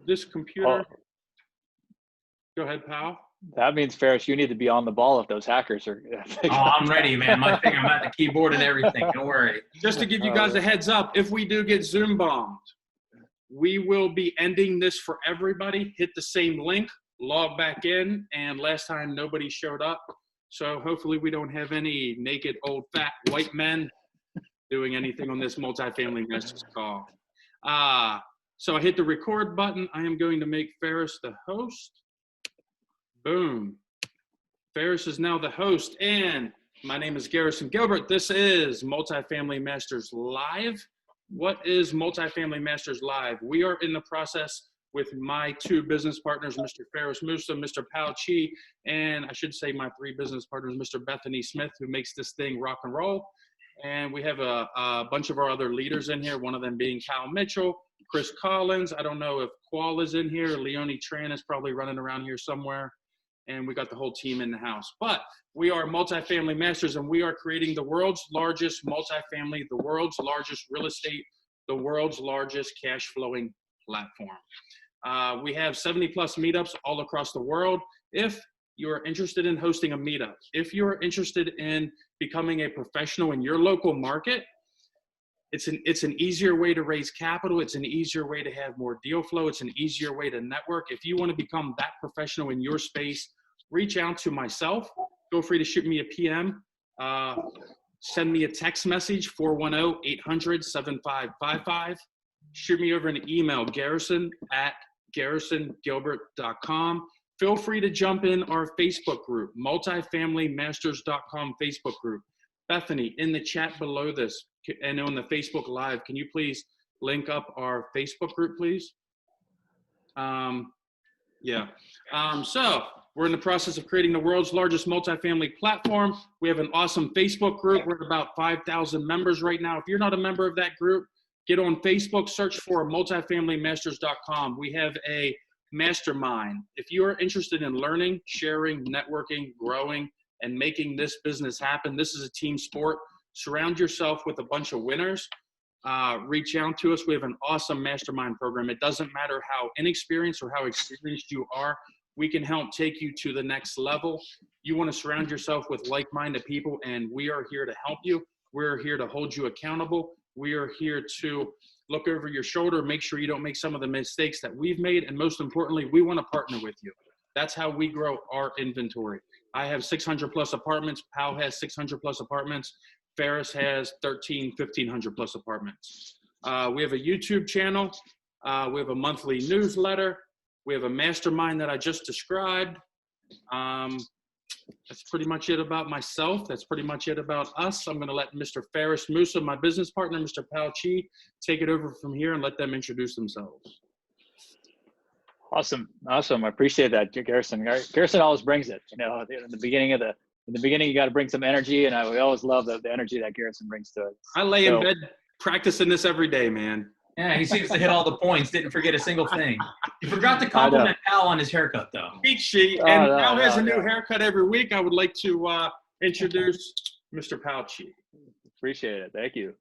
this computer. Oh, Go ahead, pal. that means, Ferris, you need to be on the ball if those hackers are. Oh, I'm ready, man. I'm at the keyboard and everything. Don't worry. Just to give you guys a heads up, if we do get Zoom bombed, we will be ending this for everybody. Hit the same link, log back in, and last time nobody showed up. So hopefully we don't have any naked old fat white men doing anything on this multifamily masters call. So I hit the record button. I am going to make Ferris the host. Boom. Ferris is now the host, and my name is Garrison Gilbert. This is Multifamily Masters Live. What is Multifamily Masters Live? We are in the process with my two business partners, Mr. Ferris Musa, Mr. Pao Chi, and I should say my three business partners, Mr. Bethany Smith, who makes this thing rock and roll. And we have a bunch of our other leaders in here, one of them being Kyle Mitchell, Chris Collins. I don't know if Qual is in here. Leonie Tran is probably running around here somewhere. And we got the whole team in the house. But we are Multifamily Masters, and we are creating the world's largest multifamily, the world's largest real estate, the world's largest cash flowing platform. We have 70 plus meetups all across the world. If you're interested in hosting a meetup, if you're interested in becoming a professional in your local market, it's an easier way to raise capital. It's an easier way to have more deal flow. It's an easier way to network. If you want to become that professional in your space, reach out to myself. Feel free to shoot me a PM. Send me a text message, 410-800-7555. Shoot me over an email, garrison@garrisongilbert.com. Feel free to jump in our Facebook group, multifamilymasters.com Facebook group. Bethany, in the chat below this and on the Facebook Live, can you please link up our Facebook group, please? So we're in the process of creating the world's largest multifamily platform. We have an awesome Facebook group. We're at about 5,000 members right now. If you're not a member of that group, get on Facebook, search for multifamilymasters.com. We have a mastermind. If you are interested in learning, sharing, networking, growing, and making this business happen, this is a team sport. Surround yourself with a bunch of winners. Reach out to us. We have an awesome mastermind program. It doesn't matter how inexperienced or how experienced you are. We can help take you to the next level. You want to surround yourself with like-minded people, and we are here to help you. We're here to hold you accountable. We are here to look over your shoulder, make sure you don't make some of the mistakes that we've made. And most importantly, we want to partner with you. That's how we grow our inventory. I have 600 plus apartments. Pal has 600 plus apartments. Ferris has 1,500 plus apartments. We have a YouTube channel. We have a monthly newsletter. We have a mastermind that I just described. That's pretty much it about myself. That's pretty much it about us. I'm going to let Mr. Ferris Musa, my business partner, Mr. Pao Chi, take it over from here and let them introduce themselves. Awesome. I appreciate that, Garrison. Garrison always brings it. You know, in the beginning, you got to bring some energy, and we always love the energy that Garrison brings to it. I lay in bed practicing this every day, man. Yeah, he seems to hit all the points. Didn't forget a single thing. You forgot to compliment Al on his haircut, though. Cheat sheet. And Al has a new haircut every week. I would like to introduce Mr. Pao Chi. Appreciate it. Thank you.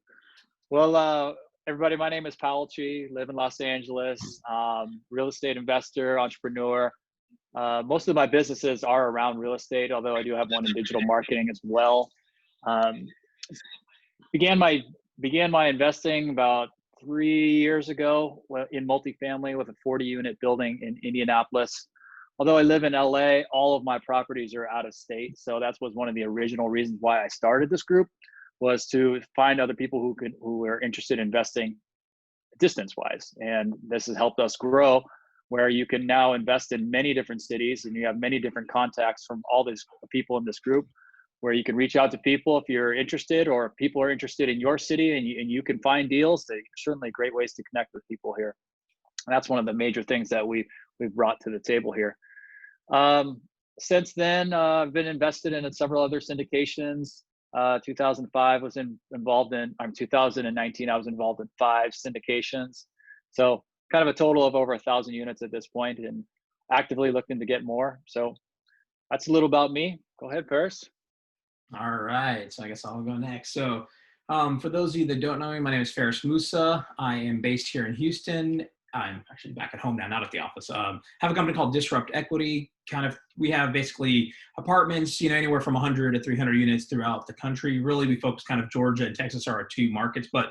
Well, everybody, my name is Pao Chi. Live in Los Angeles. Real estate investor, entrepreneur. Most of my businesses are around real estate, although I do have one in digital marketing as well. Began my investing about 3 years ago in multifamily with a 40-unit building in Indianapolis. Although I live in LA, all of my properties are out of state. So that was one of the original reasons why I started this group, was to find other people who were interested in investing distance-wise. And this has helped us grow, where you can now invest in many different cities, and you have many different contacts from all these people in this group, where you can reach out to people if you're interested, or if people are interested in your city and you can find deals. They're certainly great ways to connect with people here. And that's one of the major things that we've brought to the table here. Since then, I've been invested in several other syndications. 2005 was involved in, 2019, I was involved in 5 syndications. So kind of a total of over 1,000 units at this point, and actively looking to get more. So that's a little about me. Go ahead, Ferris. All right, so I guess I'll go next. So for those of you that don't know me, my name is Ferris Musa. I am based here in Houston. I'm actually back at home now, not at the office. Have a company called Disrupt Equity. We have basically apartments, anywhere from 100 to 300 units throughout the country. Really, we focus kind of Georgia and Texas are our two markets, but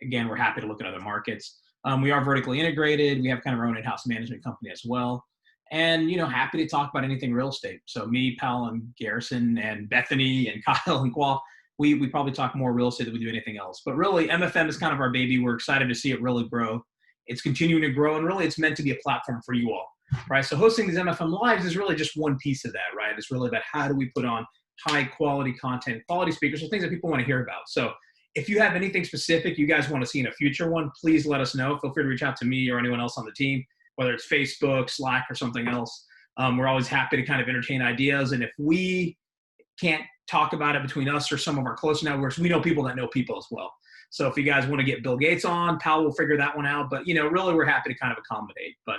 again, we're happy to look at other markets. We are vertically integrated. We have kind of our own in-house management company as well. And, happy to talk about anything real estate. So me, Pal, and Garrison, and Bethany, and Kyle, and Qual, we probably talk more real estate than we do anything else. But really, MFM is kind of our baby. We're excited to see it really grow. It's continuing to grow, and really it's meant to be a platform for you all, right? So hosting these MFM Lives is really just one piece of that, right? It's really about how do we put on high-quality content, quality speakers, so things that people want to hear about. So if you have anything specific you guys want to see in a future one, please let us know. Feel free to reach out to me or anyone else on the team, whether it's Facebook, Slack, or something else. We're always happy to kind of entertain ideas. And if we can't talk about it between us or some of our close networks, we know people that know people as well. So if you guys want to get Bill Gates on, Pal will figure that one out. But, really, we're happy to kind of accommodate. But,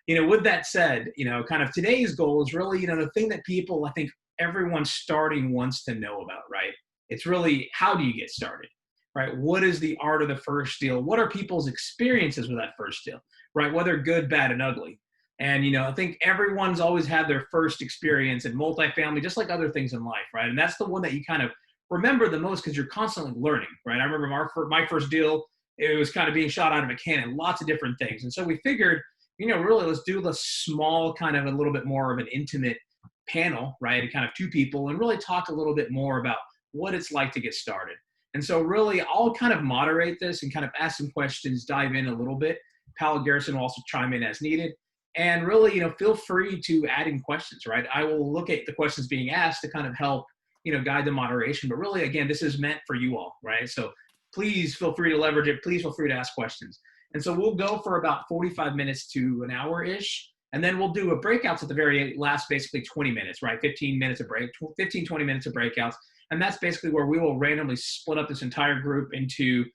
with that said, kind of today's goal is really, the thing that people, I think everyone starting wants to know about, right? It's really, how do you get started, right? What is the art of the first deal? What are people's experiences with that first deal, right? Whether good, bad, and ugly. And, I think everyone's always had their first experience in multifamily, just like other things in life, right? And that's the one that you kind of remember the most because you're constantly learning, right? I remember my first deal, it was kind of being shot out of a cannon, lots of different things. And so we figured, really let's do the small kind of a little bit more of an intimate panel, right? Kind of two people, and really talk a little bit more about what it's like to get started. And so really I'll kind of moderate this and kind of ask some questions, dive in a little bit. Pal and Garrison will also chime in as needed. And really, feel free to add in questions, right? I will look at the questions being asked to kind of help guide the moderation. But really, again, this is meant for you all, right? So please feel free to leverage it. Please feel free to ask questions. And so we'll go for about 45 minutes to an hour-ish. And then we'll do a breakouts at the very last, basically 20 minutes, right? 15 minutes of break, 15, 20 minutes of breakouts. And that's basically where we will randomly split up this entire group into,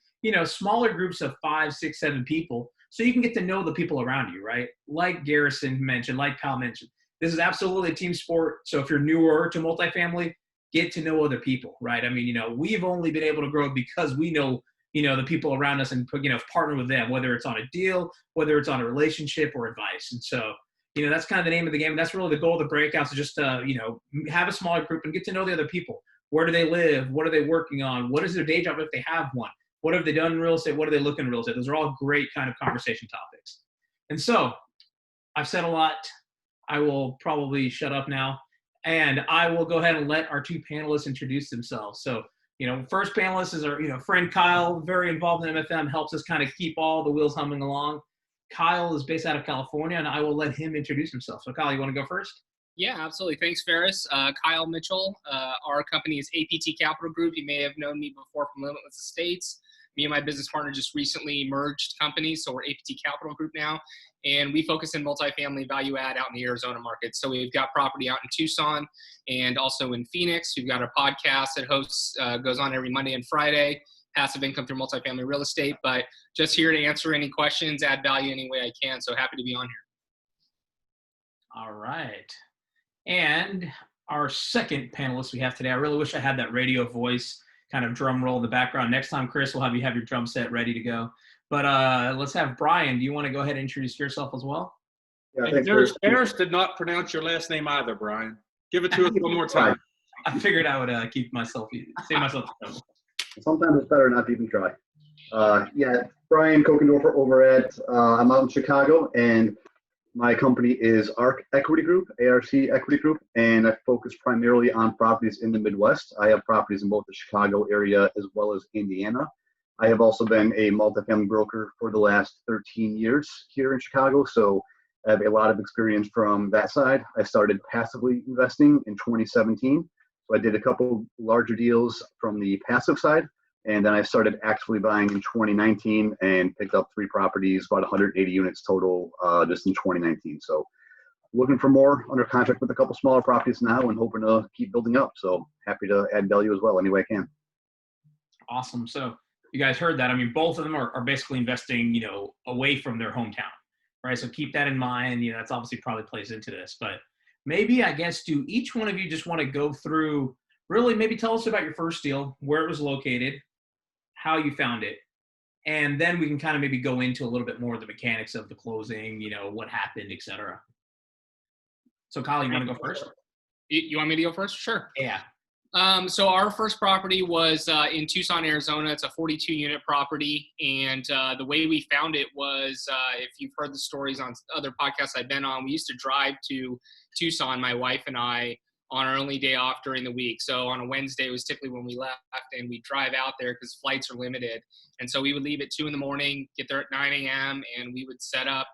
smaller groups of 5, 6, 7 people. So you can get to know the people around you, right? Like Garrison mentioned, like Kyle mentioned, this is absolutely a team sport. So if you're newer to multifamily, get to know other people, right? I mean, we've only been able to grow because we know, the people around us and, partner with them, whether it's on a deal, whether it's on a relationship or advice. And so, that's kind of the name of the game. And that's really the goal of the breakouts is just to, have a smaller group and get to know the other people. Where do they live? What are they working on? What is their day job if they have one? What have they done in real estate? What are they looking in real estate? Those are all great kind of conversation topics. And so I've said a lot. I will probably shut up now. And I will go ahead and let our two panelists introduce themselves. So, first panelist is our, friend Kyle, very involved in MFM, helps us kind of keep all the wheels humming along. Kyle is based out of California, and I will let him introduce himself. So Kyle, you want to go first? Yeah, absolutely. Thanks, Ferris. Kyle Mitchell. Our company is APT Capital Group. You may have known me before from Limitless Estates. Me and my business partner just recently merged companies, so we're APT Capital Group now. And we focus in multifamily value add out in the Arizona market. So we've got property out in Tucson and also in Phoenix. We've got our podcast that hosts, goes on every Monday and Friday, passive income through multifamily real estate. But just here to answer any questions, add value any way I can. So happy to be on here. All right. And our second panelist we have today, I really wish I had that radio voice kind of drum roll in the background. Next time, Chris, we'll have you have your drum set ready to go. But let's have Brian. Do you want to go ahead and introduce yourself as well? Yeah, Ferris did not pronounce your last name either, Brian. Give it to us one more time. I figured I would keep myself, save myself trouble. Sometimes it's better not to even try. Brian Kochendorfer over at, I'm out in Chicago, and my company is ARC Equity Group, ARC Equity Group, and I focus primarily on properties in the Midwest. I have properties in both the Chicago area as well as Indiana. I have also been a multifamily broker for the last 13 years here in Chicago, so I have a lot of experience from that side. I started passively investing in 2017, so I did a couple larger deals from the passive side, and then I started actively buying in 2019 and picked up 3 properties, about 180 units total just in 2019. So looking for more, under contract with a couple smaller properties now and hoping to keep building up. So happy to add value as well any way I can. Awesome. So you guys heard that. I mean, both of them are basically investing, away from their hometown, right? So keep that in mind. That's obviously probably plays into this, but maybe I guess do each one of you just want to go through, really maybe tell us about your first deal, where it was located, how you found it, And then we can kind of maybe go into a little bit more of the mechanics of the closing, what happened, et cetera. So Kyle, you want to go first? You want me to go first? Sure. Yeah. So our first property was in Tucson, Arizona. It's a 42-unit property, and the way we found it was, if you've heard the stories on other podcasts I've been on, we used to drive to Tucson, my wife and I, on our only day off during the week. So on a Wednesday was typically when we left, and we'd drive out there because flights are limited. And so we would leave at 2 a.m, get there at 9 a.m., and we would set up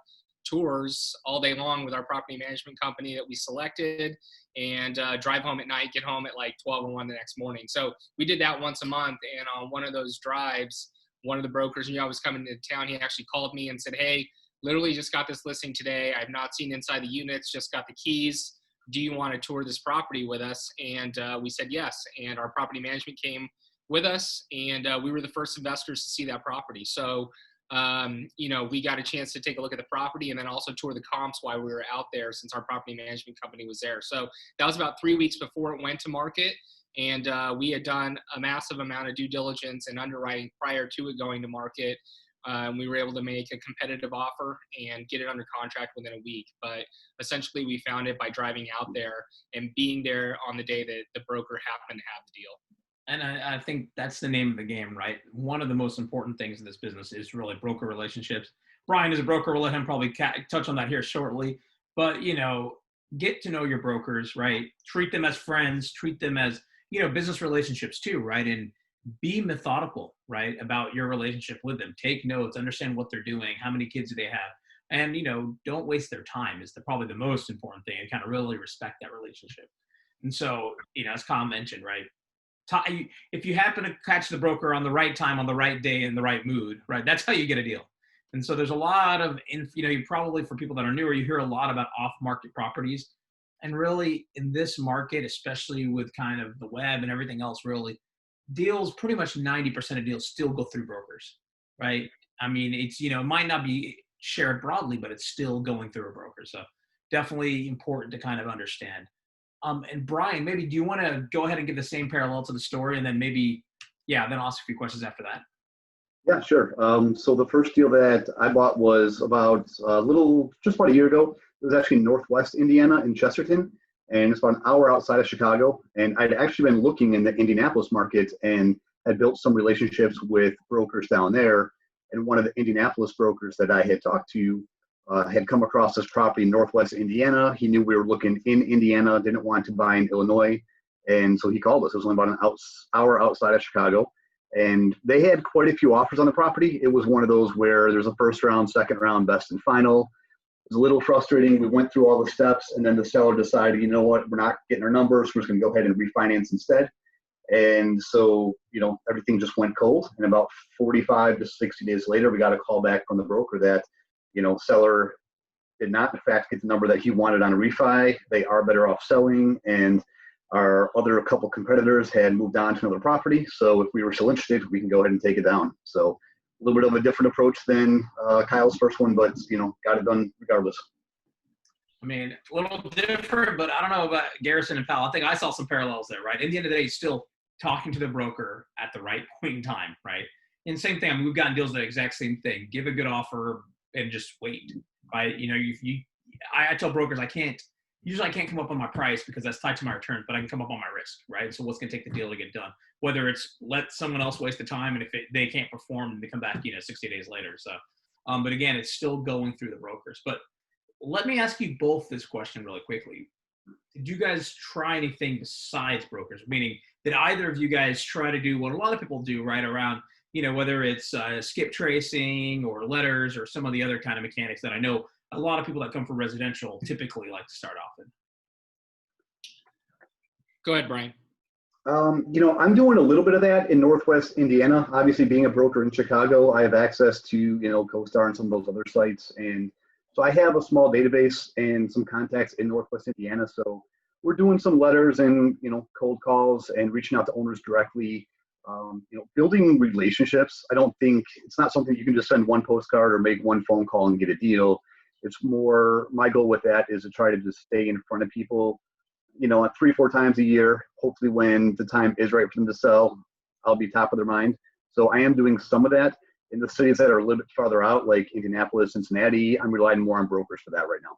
tours all day long with our property management company that we selected, and drive home at night, get home at like 12 or 1 the next morning. So we did that once a month. And on one of those drives, one of the brokers knew I was coming to town. He actually called me and said, "Hey, literally just got this listing today. I've not seen inside the units, just got the keys. Do you want to tour this property with us?" And we said yes. And our property management came with us, and we were the first investors to see that property. So we got a chance to take a look at the property and then also tour the comps while we were out there, since our property management company was there. So that was about 3 weeks before it went to market. And we had done a massive amount of due diligence and underwriting prior to it going to market. We were able to make a competitive offer and get it under contract within a week. But essentially we found it by driving out there and being there on the day that the broker happened to have the deal. And I think that's the name of the game, right? One of the most important things in this business is really broker relationships. Brian is a broker. We'll let him probably touch on that here shortly. But, get to know your brokers, right? Treat them as friends, treat them as, business relationships too, right? And be methodical, right, about your relationship with them. Take notes, understand what they're doing, how many kids do they have. And, don't waste their time is probably the most important thing, and kind of really respect that relationship. And so, as Kyle mentioned, right, if you happen to catch the broker on the right time, on the right day, in the right mood, right, that's how you get a deal. And so there's a lot of, you probably, for people that are newer, you hear a lot about off-market properties. And really in this market, especially with kind of the web and everything else, really deals, pretty much 90% of deals still go through brokers, right? I mean, it's, it might not be shared broadly, but it's still going through a broker. So definitely important to kind of understand. And Brian, maybe do you want to go ahead and give the same parallel to the story, and then maybe, then I'll ask a few questions after that. Yeah, sure. So the first deal that I bought was just about a year ago. It was actually in Northwest Indiana in Chesterton, and it's about an hour outside of Chicago. And I'd actually been looking in the Indianapolis market and had built some relationships with brokers down there. And one of the Indianapolis brokers that I had talked to had come across this property in Northwest Indiana. He knew we were looking in Indiana, didn't want to buy in Illinois. And so he called us. It was only about an hour outside of Chicago. And they had quite a few offers on the property. It was one of those where there's a first round, second round, best and final. It was a little frustrating. We went through all the steps, and then the seller decided, you know what, we're not getting our numbers. We're just going to go ahead and refinance instead. And so, everything just went cold. And about 45 to 60 days later, we got a call back from the broker that, seller did not, in fact, get the number that he wanted on a refi. They are better off selling, and our other couple competitors had moved on to another property. So if we were still interested, we can go ahead and take it down. So a little bit of a different approach than Kyle's first one, but, got it done regardless. I mean, a little different, but I don't know about Garrison and Powell. I think I saw some parallels there, right? At the end of the day, still talking to the broker at the right point in time, right? And same thing, I mean, we've gotten deals that exact same thing. Give a good offer and just wait, right? I tell brokers I can't come up on my price because that's tied to my returns, but I can come up on my risk, right? So what's going to take the deal to get done? Whether it's let someone else waste the time, and if they can't perform, they come back, 60 days later. So, but again, it's still going through the brokers. But let me ask you both this question really quickly. Did you guys try anything besides brokers? Meaning, did either of you guys try to do what a lot of people do, right, around, whether it's skip tracing or letters or some of the other kind of mechanics that I know a lot of people that come from residential typically like to start off in? Go ahead, Brian. I'm doing a little bit of that in Northwest Indiana. Obviously, being a broker in Chicago, I have access to, CoStar and some of those other sites. And so I have a small database and some contacts in Northwest Indiana. So we're doing some letters and, cold calls and reaching out to owners directly, building relationships. I don't think it's not something you can just send one postcard or make one phone call and get a deal. It's more, my goal with that is to try to just stay in front of people, 3-4 times a year. Hopefully when the time is right for them to sell, I'll be top of their mind. So I am doing some of that. In the cities that are a little bit farther out, like Indianapolis, Cincinnati, I'm relying more on brokers for that right now.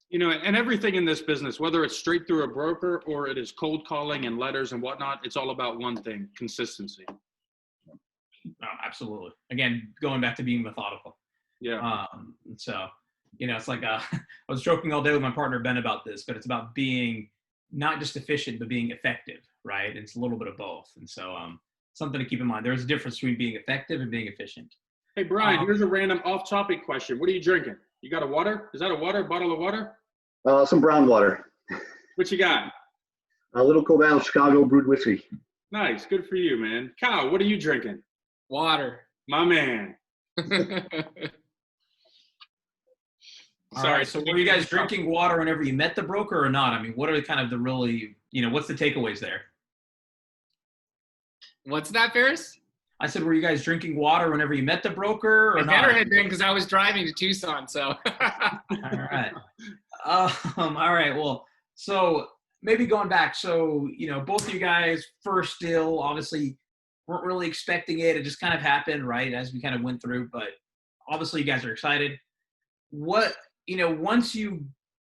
You know, and everything in this business, whether it's straight through a broker or it is cold calling and letters and whatnot, it's all about one thing: consistency. Oh, absolutely. Again, going back to being methodical. Yeah. So, you know, it's like I was joking all day with my partner Ben about this, but it's about being not just efficient, but being effective, right? It's a little bit of both. And so, something to keep in mind. There's a difference between being effective and being efficient. Hey, Brian, here's a random off-topic question. What are you drinking? You got a water? Is that a bottle of water? Some brown water. What you got? A little Cobalt Chicago brewed whiskey. Nice. Good for you, man. Kyle, what are you drinking? Water. My man. All Sorry. right, so were you guys drinking water whenever you met the broker or not? I mean, what are kind of the really, you know, what's the takeaways there? What's that, Ferris? I said, were you guys drinking water whenever you met the broker or I not? better had been because I was driving to Tucson. So. All right. All right. Well, so maybe going back. So, you know, both of you guys, first deal, obviously weren't really expecting it. It just kind of happened, right, as we kind of went through. But obviously you guys are excited. What, you know,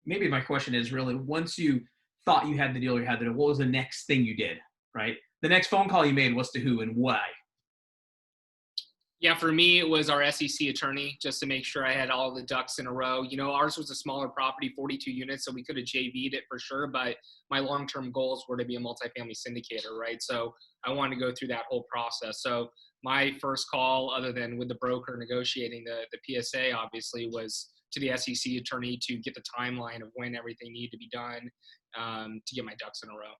maybe my question is really, once you thought you had the deal, what was the next thing you did, right? The next phone call you made was to who and why? Yeah, for me, it was our SEC attorney, just to make sure I had all the ducks in a row. You know, ours was a smaller property, 42 units, so we could have JV'd it for sure, but my long-term goals were to be a multifamily syndicator, right? So I wanted to go through that whole process. So my first call, other than with the broker negotiating the PSA, obviously, was to the SEC attorney to get the timeline of when everything needed to be done to get my ducks in a row.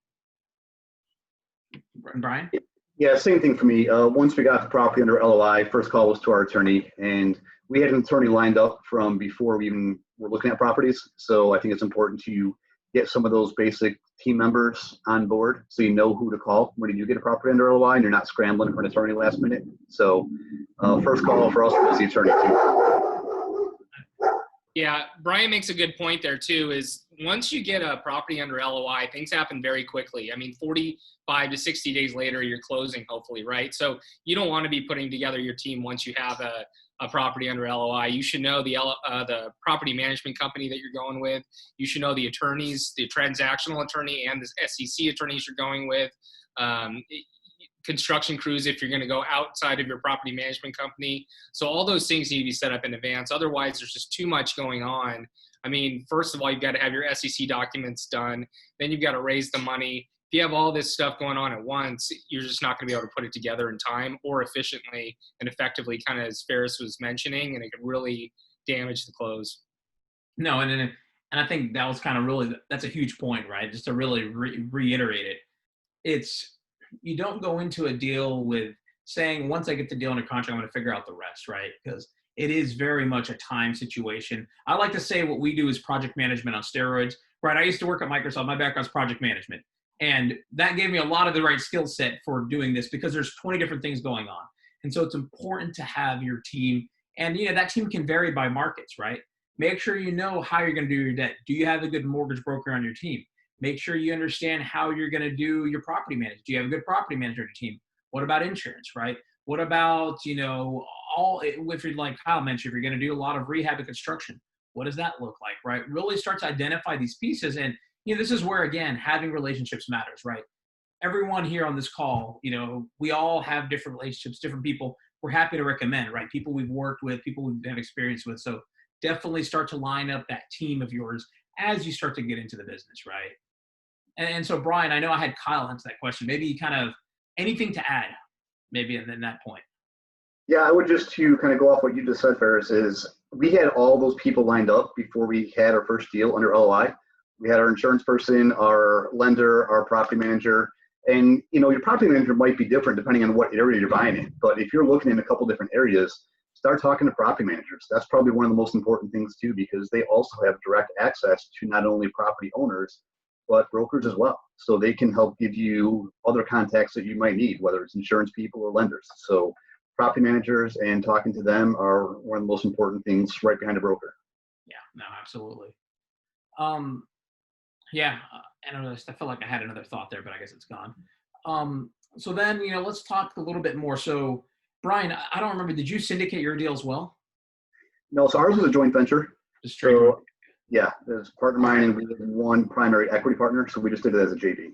Brian? Yeah, same thing for me. Once we got the property under LOI, first call was to our attorney, and we had an attorney lined up from before we even were looking at properties. So I think it's important to get some of those basic team members on board so you know who to call when you do get a property under LOI and you're not scrambling for an attorney last minute. So first call for us was the attorney too. Yeah, Brian makes a good point there too, is once you get a property under LOI, things happen very quickly. I mean, 45 to 60 days later, you're closing, hopefully, right? So you don't want to be putting together your team once you have a property under LOI. You should know the property management company that you're going with. You should know the attorneys, the transactional attorney and the SEC attorneys you're going with. Construction crews if you're going to go outside of your property management company. So all those things need to be set up in advance. Otherwise, there's just too much going on. I mean, first of all, you've got to have your SEC documents done. Then you've got to raise the money. If you have all this stuff going on at once, you're just not going to be able to put it together in time or efficiently and effectively, kind of as Ferris was mentioning, and it could really damage the close. No, and I think that was kind of really, that's a huge point, right? Just to really reiterate it. You don't go into a deal with saying, once I get the deal under contract, I'm going to figure out the rest, right? Because it is very much a time situation. I like to say what we do is project management on steroids, right? I used to work at Microsoft. My background is project management. And that gave me a lot of the right skill set for doing this because there's 20 different things going on. And so it's important to have your team. And, you know, that team can vary by markets, right? Make sure you know how you're going to do your debt. Do you have a good mortgage broker on your team? Make sure you understand how you're going to do your property management. Do you have a good property manager on your team? What about insurance, right? What about, you know, if you're like Kyle mentioned, if you're going to do a lot of rehab and construction, what does that look like, right? Really start to identify these pieces. And, you know, this is where, again, having relationships matters, right? Everyone here on this call, you know, we all have different relationships, different people we're happy to recommend, right? People we've worked with, people we have experience with. So definitely start to line up that team of yours as you start to get into the business, right? And so, Brian, I know I had Kyle answer that question. Maybe kind of anything to add, maybe in that point. Yeah, I would just to kind of go off what you just said, Ferris, is we had all those people lined up before we had our first deal under LOI. We had our insurance person, our lender, our property manager, and you know your property manager might be different depending on what area you're buying in. But if you're looking in a couple different areas, start talking to property managers. That's probably one of the most important things too, because they also have direct access to not only property owners but brokers as well. So they can help give you other contacts that you might need, whether it's insurance people or lenders. So property managers and talking to them are one of the most important things right behind a broker. Yeah, no, absolutely. Yeah, I feel like I had another thought there, but I guess it's gone. So then, you know, let's talk a little bit more. So Brian, I don't remember, did you syndicate your deal as well? No, so ours was a joint venture. Just straight So yeah, there's a partner of mine and we have one primary equity partner. So we just did it as a JV.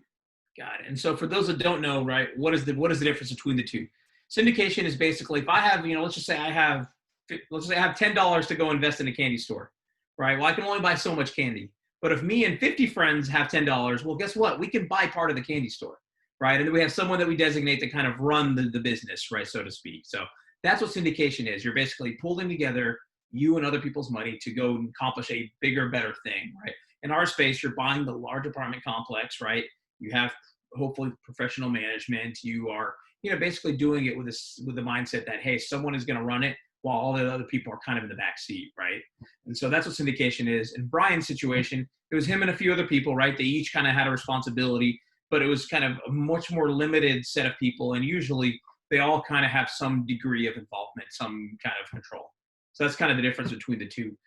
Got it. And so for those that don't know, right, what is the difference between the two? Syndication is basically, if I have, let's say I have $10 to go invest in a candy store, right? Well, I can only buy so much candy. But if me and 50 friends have $10, well, guess what? We can buy part of the candy store, right? And then we have someone that we designate to kind of run the business, right, so to speak. So that's what syndication is. You're basically pulling together you and other people's money to go and accomplish a bigger, better thing, right? In our space, you're buying the large apartment complex, right? You have hopefully professional management. You are, basically doing it with the mindset that, hey, someone is going to run it while all the other people are kind of in the back seat, right? And so that's what syndication is. In Brian's situation, it was him and a few other people, right? They each kind of had a responsibility, but it was kind of a much more limited set of people. And usually they all kind of have some degree of involvement, some kind of control. So that's kind of the difference between the two.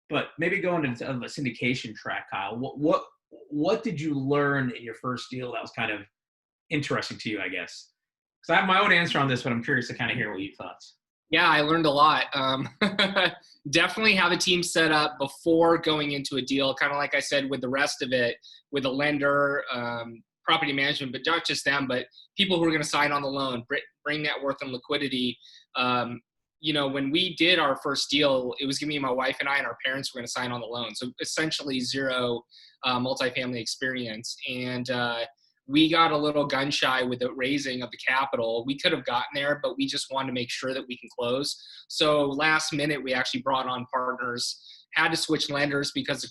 But maybe going into a syndication track, Kyle, what did you learn in your first deal that was kind of interesting to you, I guess? Because I have my own answer on this, but I'm curious to kind of hear what you thought. Yeah, I learned a lot. Definitely have a team set up before going into a deal, kind of like I said with the rest of it, with a lender, property management, but not just them, but people who are going to sign on the loan, bring net worth and liquidity. When we did our first deal, it was going to be my wife and I and our parents were going to sign on the loan. So essentially zero multifamily experience. And we got a little gun shy with the raising of the capital. We could have gotten there, but we just wanted to make sure that we can close. So last minute, we actually brought on partners, had to switch lenders because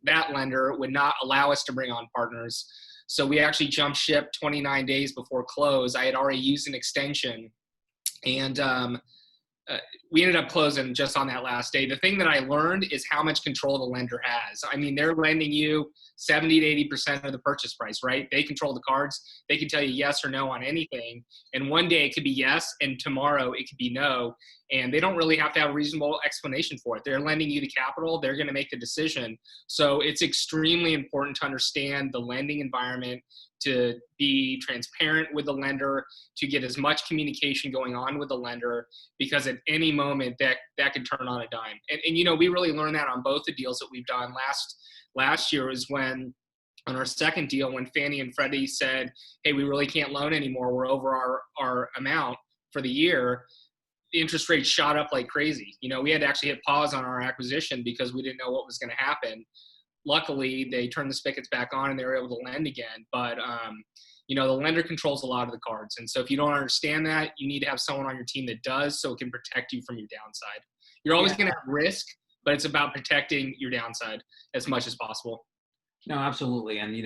that lender would not allow us to bring on partners. So we actually jumped ship 29 days before close. I had already used an extension, and we ended up closing just on that last day. The thing that I learned is how much control the lender has. I mean, they're lending you 70 to 80% of the purchase price, right? They control the cards. They can tell you yes or no on anything. And one day it could be yes, and tomorrow it could be no. And they don't really have to have a reasonable explanation for it. They're lending you the capital. They're going to make the decision. So it's extremely important to understand the lending environment, to be transparent with the lender, to get as much communication going on with the lender, because at any moment that can turn on a dime. And we really learned that on both the deals that we've done. Last year was when, on our second deal, when Fannie and Freddie said, hey, we really can't loan anymore, we're over our amount for the year, the interest rates shot up like crazy. We had to actually hit pause on our acquisition because we didn't know what was going to happen. Luckily, they turned the spigots back on and they were able to lend again. But, the lender controls a lot of the cards. And so if you don't understand that, you need to have someone on your team that does, so it can protect you from your downside. You're always going to have risk, but it's about protecting your downside as much as possible. No, absolutely. And,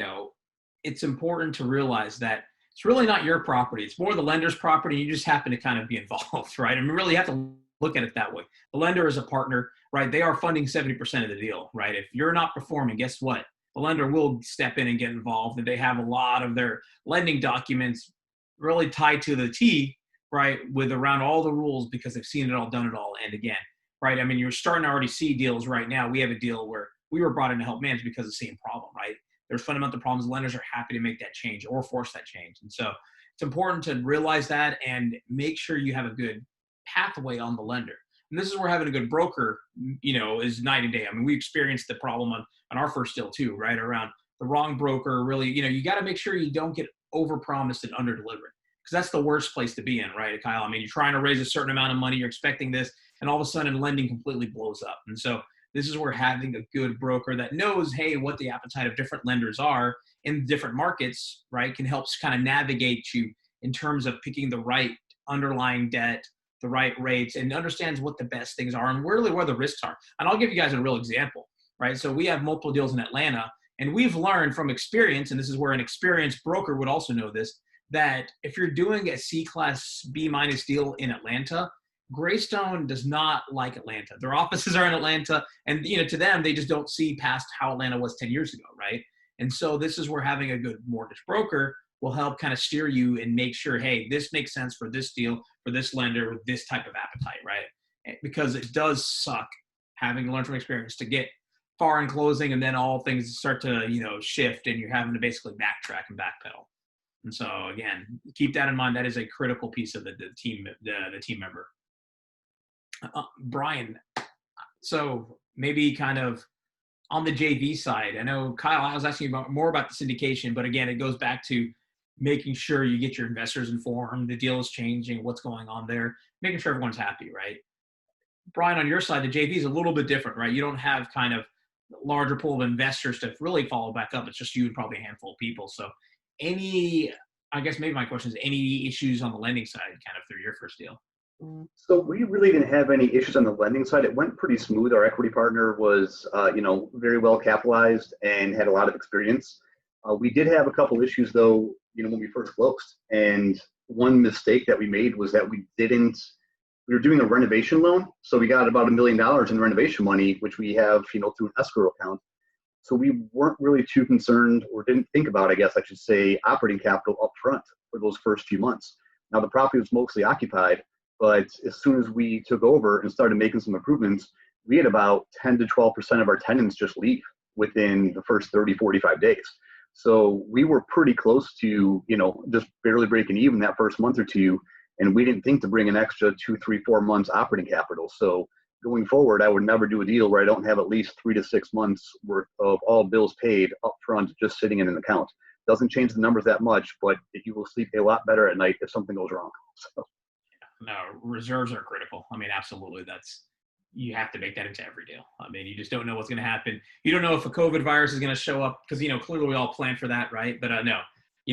it's important to realize that it's really not your property. It's more the lender's property. You just happen to kind of be involved, right? And we really have to look at it that way. The lender is a partner, right? They are funding 70% of the deal, right? If you're not performing, guess what? The lender will step in and get involved, and they have a lot of their lending documents really tied to the T, right, with around all the rules, because they've seen it all, done it all, and again, right? I mean, you're starting to already see deals right now. We have a deal where we were brought in to help manage because of the same problem, right? There's fundamental problems. Lenders are happy to make that change or force that change. And so it's important to realize that and make sure you have a good pathway on the lender. And this is where having a good broker, is night and day. I mean, we experienced the problem on our first deal too, right? Around the wrong broker. Really, you got to make sure you don't get overpromised and underdelivered, because that's the worst place to be in, right, Kyle? I mean, you're trying to raise a certain amount of money, you're expecting this, and all of a sudden lending completely blows up. And so this is where having a good broker that knows, hey, what the appetite of different lenders are in different markets, right, can help kind of navigate you in terms of picking the right underlying debt, the right rates, and understands what the best things are and really where the risks are. And I'll give you guys a real example, right? So we have multiple deals in Atlanta, and we've learned from experience, and this is where an experienced broker would also know this, that if you're doing a C-class B- deal in Atlanta, Greystone does not like Atlanta. Their offices are in Atlanta, and to them, they just don't see past how Atlanta was 10 years ago, right? And so this is where having a good mortgage broker will help kind of steer you and make sure, hey, this makes sense for this deal, for this lender, with this type of appetite, right? Because it does suck having learned from experience to get far in closing and then all things start to, shift and you're having to basically backtrack and backpedal. And so again, keep that in mind. That is a critical piece of the team member. Brian, so maybe kind of on the JV side, I know Kyle, I was asking you more about the syndication, but again, it goes back to making sure you get your investors informed, the deal is changing, what's going on there, making sure everyone's happy, right? Brian, on your side, the JV is a little bit different, right? You don't have kind of larger pool of investors to really follow back up. It's just you and probably a handful of people. So I guess maybe my question is, any issues on the lending side kind of through your first deal? So we really didn't have any issues on the lending side. It went pretty smooth. Our equity partner was, very well capitalized and had a lot of experience. We did have a couple issues though, when we first closed. And one mistake that we made was that we were doing a renovation loan. So we got about $1 million in renovation money, which we have, through an escrow account. So we weren't really too concerned, or didn't think about, I guess I should say, operating capital up front for those first few months. Now the property was mostly occupied, but as soon as we took over and started making some improvements, we had about 10 to 12% of our tenants just leave within the first 30, 45 days. So we were pretty close to, just barely breaking even that first month or two. And we didn't think to bring an extra 2, 3, 4 months operating capital. So going forward, I would never do a deal where I don't have at least 3 to 6 months worth of all bills paid up front, just sitting in an account. Doesn't change the numbers that much, but you will sleep a lot better at night if something goes wrong. So. No, reserves are critical. I mean, absolutely. You have to make that into every deal. I mean, you just don't know what's going to happen. You don't know if a COVID virus is going to show up because, clearly we all plan for that, right? But no,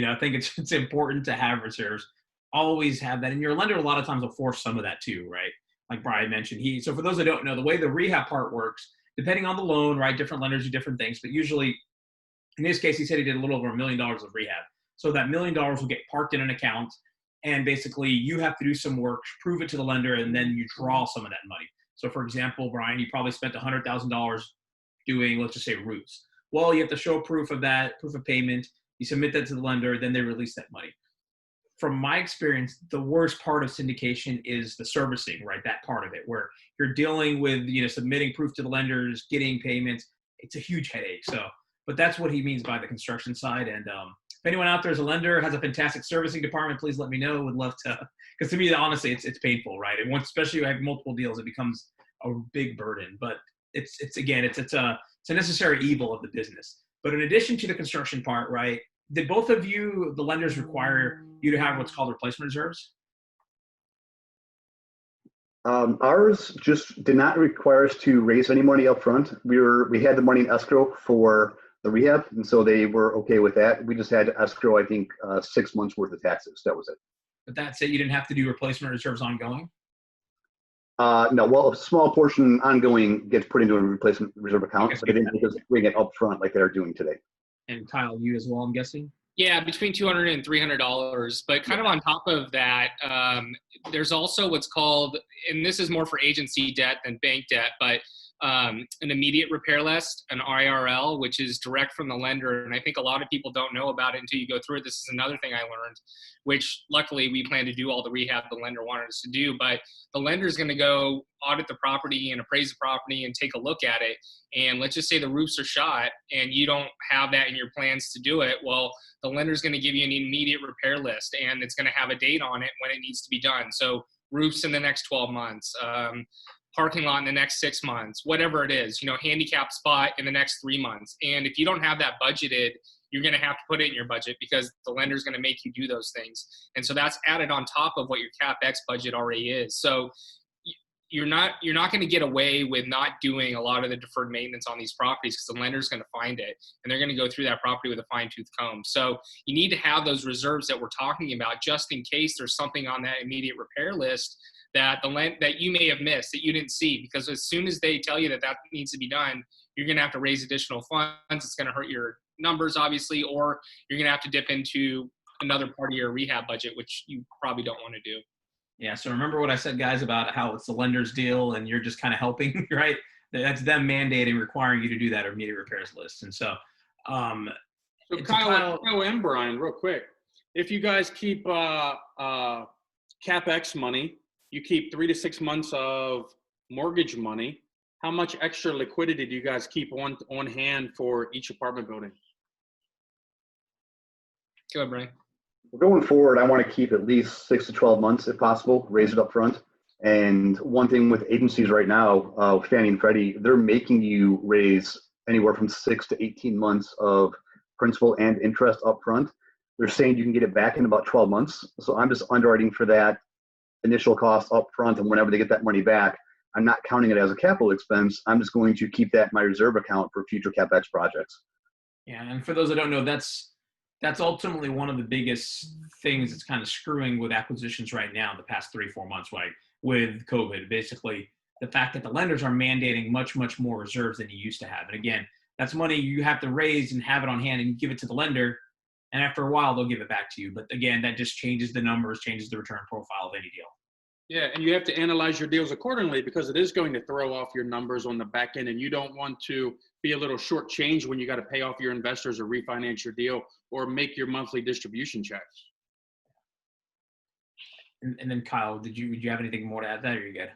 I think it's important to have reserves. Always have that. And your lender a lot of times will force some of that too, right? Like Brian mentioned, so for those that don't know, the way the rehab part works, depending on the loan, right? Different lenders do different things, but usually in this case, he said he did a little over $1 million of rehab. So that $1 million will get parked in an account, and basically you have to do some work, prove it to the lender, and then you draw some of that money. So for example, Brian, you probably spent $100,000 doing, let's just say, roofs. Well, you have to show proof of that, proof of payment. You submit that to the lender, then they release that money. From my experience, the worst part of syndication is the servicing, right? That part of it, where you're dealing with, submitting proof to the lenders, getting payments. It's a huge headache. So, but that's what he means by the construction side. And if anyone out there is a lender, has a fantastic servicing department, please let me know. Would love to, because to me, honestly, it's painful, right? And once, especially you have multiple deals, it becomes a big burden. But it's a necessary evil of the business. But in addition to the construction part, right? Did both of you, the lenders, require you to have what's called replacement reserves? Ours just did not require us to raise any money up front. We had the money in escrow for the rehab, and so they were okay with that. We just had to escrow, I think, 6 months worth of taxes. That was it. But that's it. You didn't have to do replacement reserves ongoing? No, well, a small portion ongoing gets put into a replacement reserve account, but they didn't make us bring it up front like they're doing today. And Kyle, you as well, I'm guessing? Yeah, between $200 and $300. But kind of on top of that, there's also what's called, and this is more for agency debt than bank debt, but an immediate repair list, an IRL, which is direct from the lender. And I think a lot of people don't know about it until you go through it. This is another thing I learned, which luckily we plan to do all the rehab the lender wanted us to do. But the lender is going to go audit the property and appraise the property and take a look at it. And let's just say the roofs are shot and you don't have that in your plans to do it. Well, the lender is going to give you an immediate repair list, and it's going to have a date on it when it needs to be done. So roofs in the next 12 months, parking lot in the next 6 months, whatever it is, handicap spot in the next 3 months. And if you don't have that budgeted, you're going to have to put it in your budget because the lender is going to make you do those things. And so that's added on top of what your CapEx budget already is. So you're not going to get away with not doing a lot of the deferred maintenance on these properties because the lender's going to find it and they're going to go through that property with a fine-tooth comb. So you need to have those reserves that we're talking about just in case there's something on that immediate repair list that that you may have missed, that you didn't see, because as soon as they tell you that needs to be done, you're going to have to raise additional funds. It's going to hurt your numbers, obviously, or you're going to have to dip into another part of your rehab budget, which you probably don't want to do. Yeah, so remember what I said, guys, about how it's the lender's deal and you're just kind of helping, right? That's them mandating, requiring you to do that immediate repairs list. And so, Kyle and Brian, real quick, if you guys keep CapEx money, you keep 3 to 6 months of mortgage money, how much extra liquidity do you guys keep on hand for each apartment building? Go ahead, Brian. Going forward, I want to keep at least 6 to 12 months if possible, raise it up front. And one thing with agencies right now, Fannie and Freddie, they're making you raise anywhere from 6 to 18 months of principal and interest up front. They're saying you can get it back in about 12 months. So I'm just underwriting for that initial cost up front, and whenever they get that money back, I'm not counting it as a capital expense. I'm just going to keep that in my reserve account for future CapEx projects. Yeah, and for those that don't know, that's ultimately one of the biggest things that's kind of screwing with acquisitions right now, the past 3-4 months, right? With COVID, basically the fact that the lenders are mandating much more reserves than you used to have. And again, that's money you have to raise and have it on hand and give it to the lender. And after a while, they'll give it back to you. But again, that just changes the numbers, changes the return profile of any deal. Yeah, and you have to analyze your deals accordingly because it is going to throw off your numbers on the back end, and you don't want to be a little short change when you got to pay off your investors or refinance your deal or make your monthly distribution checks. And then Kyle, would you have anything more to add to that, or are you good?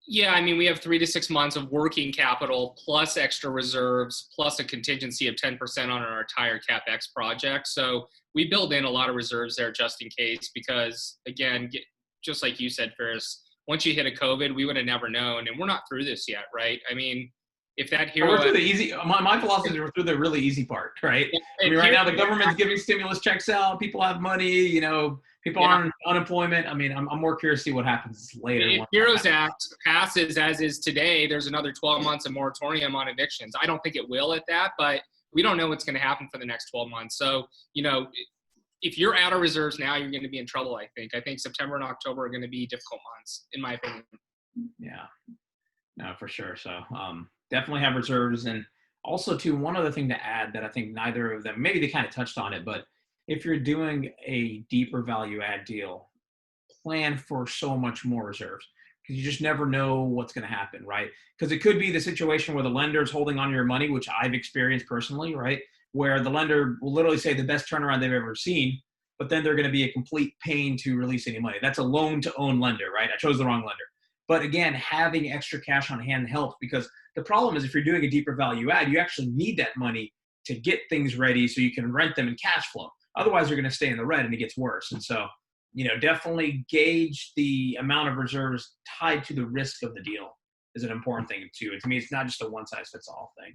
Yeah, I mean, we have 3 to 6 months of working capital plus extra reserves plus a contingency of 10% on our entire CapEx project. So we build in a lot of reserves there just in case because, again, just like you said, Ferris, once you hit a COVID, we would have never known. And we're not through this yet, right? I mean, if that hero... We're through the easy... My philosophy is we're through the really easy part, right? I mean, right now the government's giving stimulus checks out. People have money, people are on unemployment. I mean, I'm more curious to see what happens later. If HEROES Act passes as is today, there's another 12 months of moratorium on evictions. I don't think it will at that, but we don't know what's going to happen for the next 12 months. So, if you're out of reserves now, you're going to be in trouble, I think. I think September and October are going to be difficult months, in my opinion. Yeah, no, for sure. So definitely have reserves. And also, too, one other thing to add that I think neither of them, maybe they kind of touched on it, but if you're doing a deeper value add deal, plan for so much more reserves because you just never know what's going to happen, right? Because it could be the situation where the lender is holding on to your money, which I've experienced personally, right? Where the lender will literally say the best turnaround they've ever seen, but then they're going to be a complete pain to release any money. That's a loan-to-own lender, right? I chose the wrong lender. But again, having extra cash on hand helps because the problem is if you're doing a deeper value add, you actually need that money to get things ready so you can rent them in cash flow. Otherwise, you're going to stay in the red and it gets worse. And so, definitely gauge the amount of reserves tied to the risk of the deal is an important thing too. To me, it's not just a one-size-fits-all thing.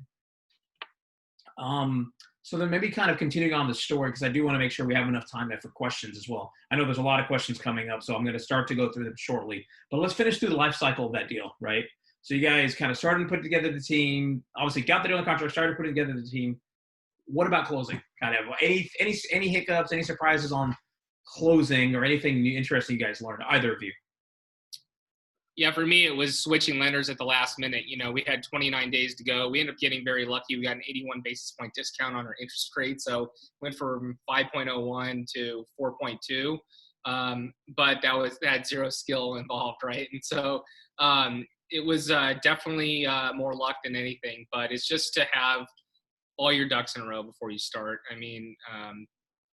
So then maybe kind of continuing on the story, because I do want to make sure we have enough time for questions as well. I know there's a lot of questions coming up, so I'm going to start to go through them shortly. But let's finish through the life cycle of that deal, right? So you guys kind of started to put together the team, obviously got the deal in the contract, started putting together the team. What about closing? Kind of any hiccups, any surprises on closing or anything interesting you guys learned, either of you? Yeah, for me, it was switching lenders at the last minute. We had 29 days to go. We ended up getting very lucky. We got an 81 basis point discount on our interest rate. So went from 5.01 to 4.2. But that had zero skill involved, right? And so it was definitely more luck than anything. But it's just to have all your ducks in a row before you start. I mean,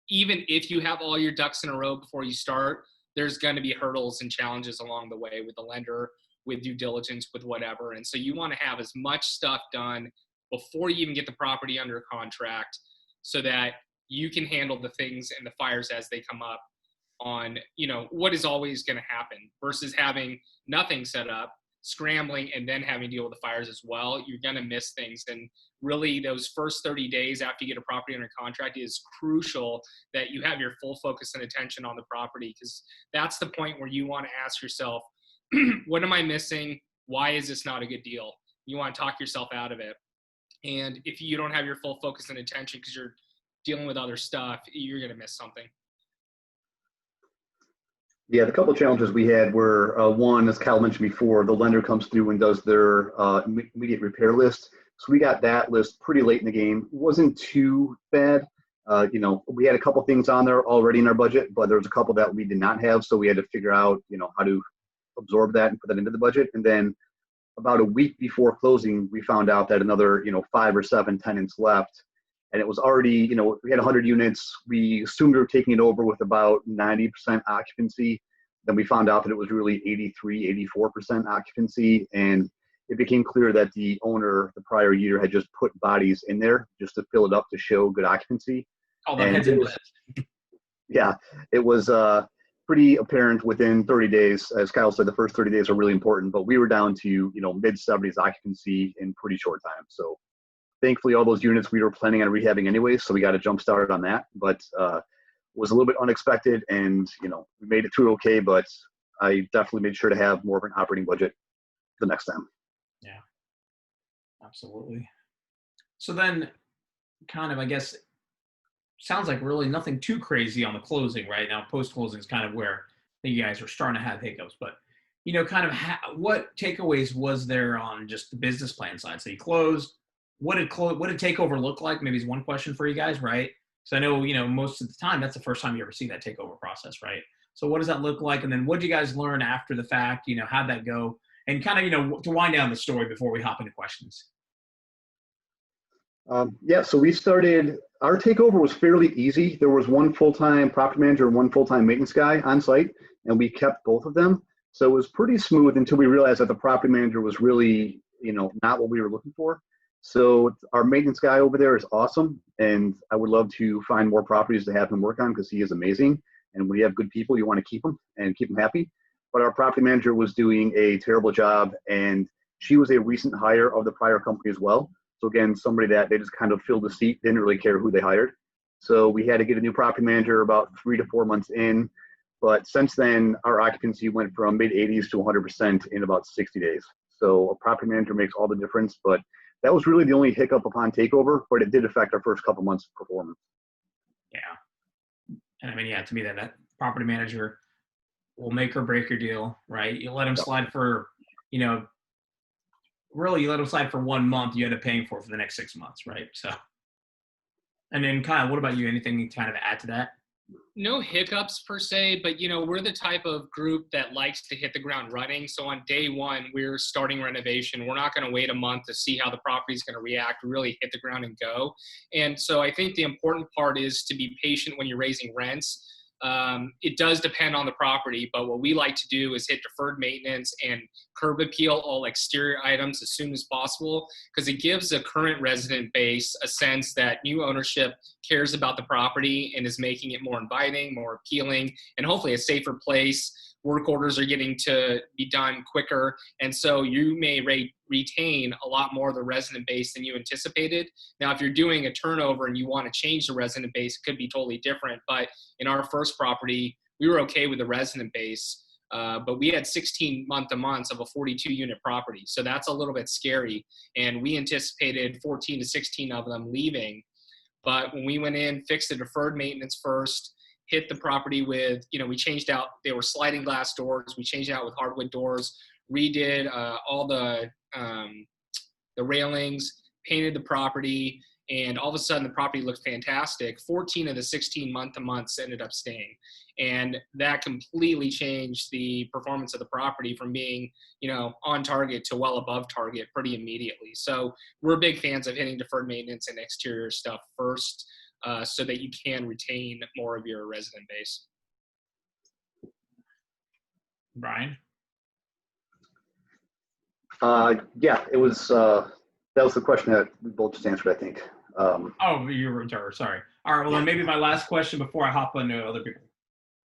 even if you have all your ducks in a row before you start, there's going to be hurdles and challenges along the way with the lender, with due diligence, with whatever. And so you want to have as much stuff done before you even get the property under contract so that you can handle the things and the fires as they come up on, what is always going to happen versus having nothing set up, scrambling, and then having to deal with the fires as well. You're going to miss things. And really those first 30 days after you get a property under contract is crucial that you have your full focus and attention on the property, because that's the point where you want to ask yourself, what am I missing? Why is this not a good deal? You want to talk yourself out of it. And if you don't have your full focus and attention because you're dealing with other stuff, you're going to miss something. Yeah, the couple of challenges we had were, one, as Kyle mentioned before, the lender comes through and does their immediate repair list. So we got that list pretty late in the game. It wasn't too bad. We had a couple things on there already in our budget, but there was a couple that we did not have. So we had to figure out, how to absorb that and put that into the budget. And then about a week before closing, we found out that another, 5 or 7 tenants left. And it was already, we had 100 units. We assumed we were taking it over with about 90% occupancy. Then we found out that it was really 83, 84% occupancy. And it became clear that the owner the prior year had just put bodies in there just to fill it up to show good occupancy. Oh, that heads in. Yeah, it was pretty apparent within 30 days. As Kyle said, the first 30 days are really important, but we were down to, mid 70s occupancy in pretty short time. So thankfully, all those units we were planning on rehabbing anyway, so we got a jump started on that. But was a little bit unexpected, and we made it through okay. But I definitely made sure to have more of an operating budget the next time. Yeah, absolutely. So then, kind of, I guess, sounds like really nothing too crazy on the closing right now. Post closing is kind of where you guys are starting to have hiccups, but kind of what takeaways was there on just the business plan side? So you closed. What did takeover look like? Maybe is one question for you guys, right? So I know, most of the time that's the first time you ever see that takeover process, right? So what does that look like? And then what did you guys learn after the fact? How'd that go? And kind of, to wind down the story before we hop into questions. So we started, our takeover was fairly easy. There was one full-time property manager and one full-time maintenance guy on site, and we kept both of them. So it was pretty smooth until we realized that the property manager was really, not what we were looking for. So our maintenance guy over there is awesome, and I would love to find more properties to have him work on because he is amazing. And when you have good people, you want to keep them and keep them happy. But our property manager was doing a terrible job, and she was a recent hire of the prior company as well. So again, somebody that they just kind of filled the seat, didn't really care who they hired. So we had to get a new property manager about 3 to 4 months in. But since then, our occupancy went from mid-80s to 100% in about 60 days. So a property manager makes all the difference. But that was really the only hiccup upon takeover, but it did affect our first couple months of performance. Yeah. And I mean, yeah, to me, that property manager will make or break your deal, right? You let him slide for, really you let him slide for 1 month, you end up paying for the next 6 months, right? So, and then Kyle, what about you? Anything you kind of add to that? No hiccups per se, but we're the type of group that likes to hit the ground running. So on day one, we're starting renovation. We're not going to wait a month to see how the property is going to react. We really hit the ground and go. And so I think the important part is to be patient when you're raising rents. It does depend on the property, but what we like to do is hit deferred maintenance and curb appeal all exterior items as soon as possible, because it gives the current resident base a sense that new ownership cares about the property and is making it more inviting, more appealing, and hopefully a safer place. Work orders are getting to be done quicker, and so you may retain a lot more of the resident base than you anticipated. Now, if you're doing a turnover and you want to change the resident base, it could be totally different. But in our first property, we were okay with the resident base, but we had 16 month-to-months of a 42-unit property, so that's a little bit scary. And we anticipated 14 to 16 of them leaving. But when we went in, fixed the deferred maintenance first, hit the property with, we changed out, they were sliding glass doors. We changed out with hardwood doors, redid all the railings, painted the property, and all of a sudden the property looked fantastic. 14 of the 16 month-to-months ended up staying. And that completely changed the performance of the property from being, on target to well above target pretty immediately. So we're big fans of hitting deferred maintenance and exterior stuff first, so that you can retain more of your resident base. Brian? It was, that was the question that we both just answered, I think. You were sorry. All right, well, then maybe my last question before I hop into other people.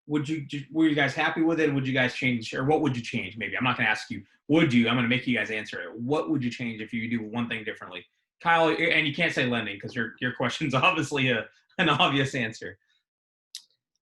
Were you guys happy with it? Would you guys change, or what would you change? Maybe I'm not going to ask you, would you? I'm going to make you guys answer it. What would you change if you do one thing differently? Kyle, and you can't say lending because your question's obviously an obvious answer.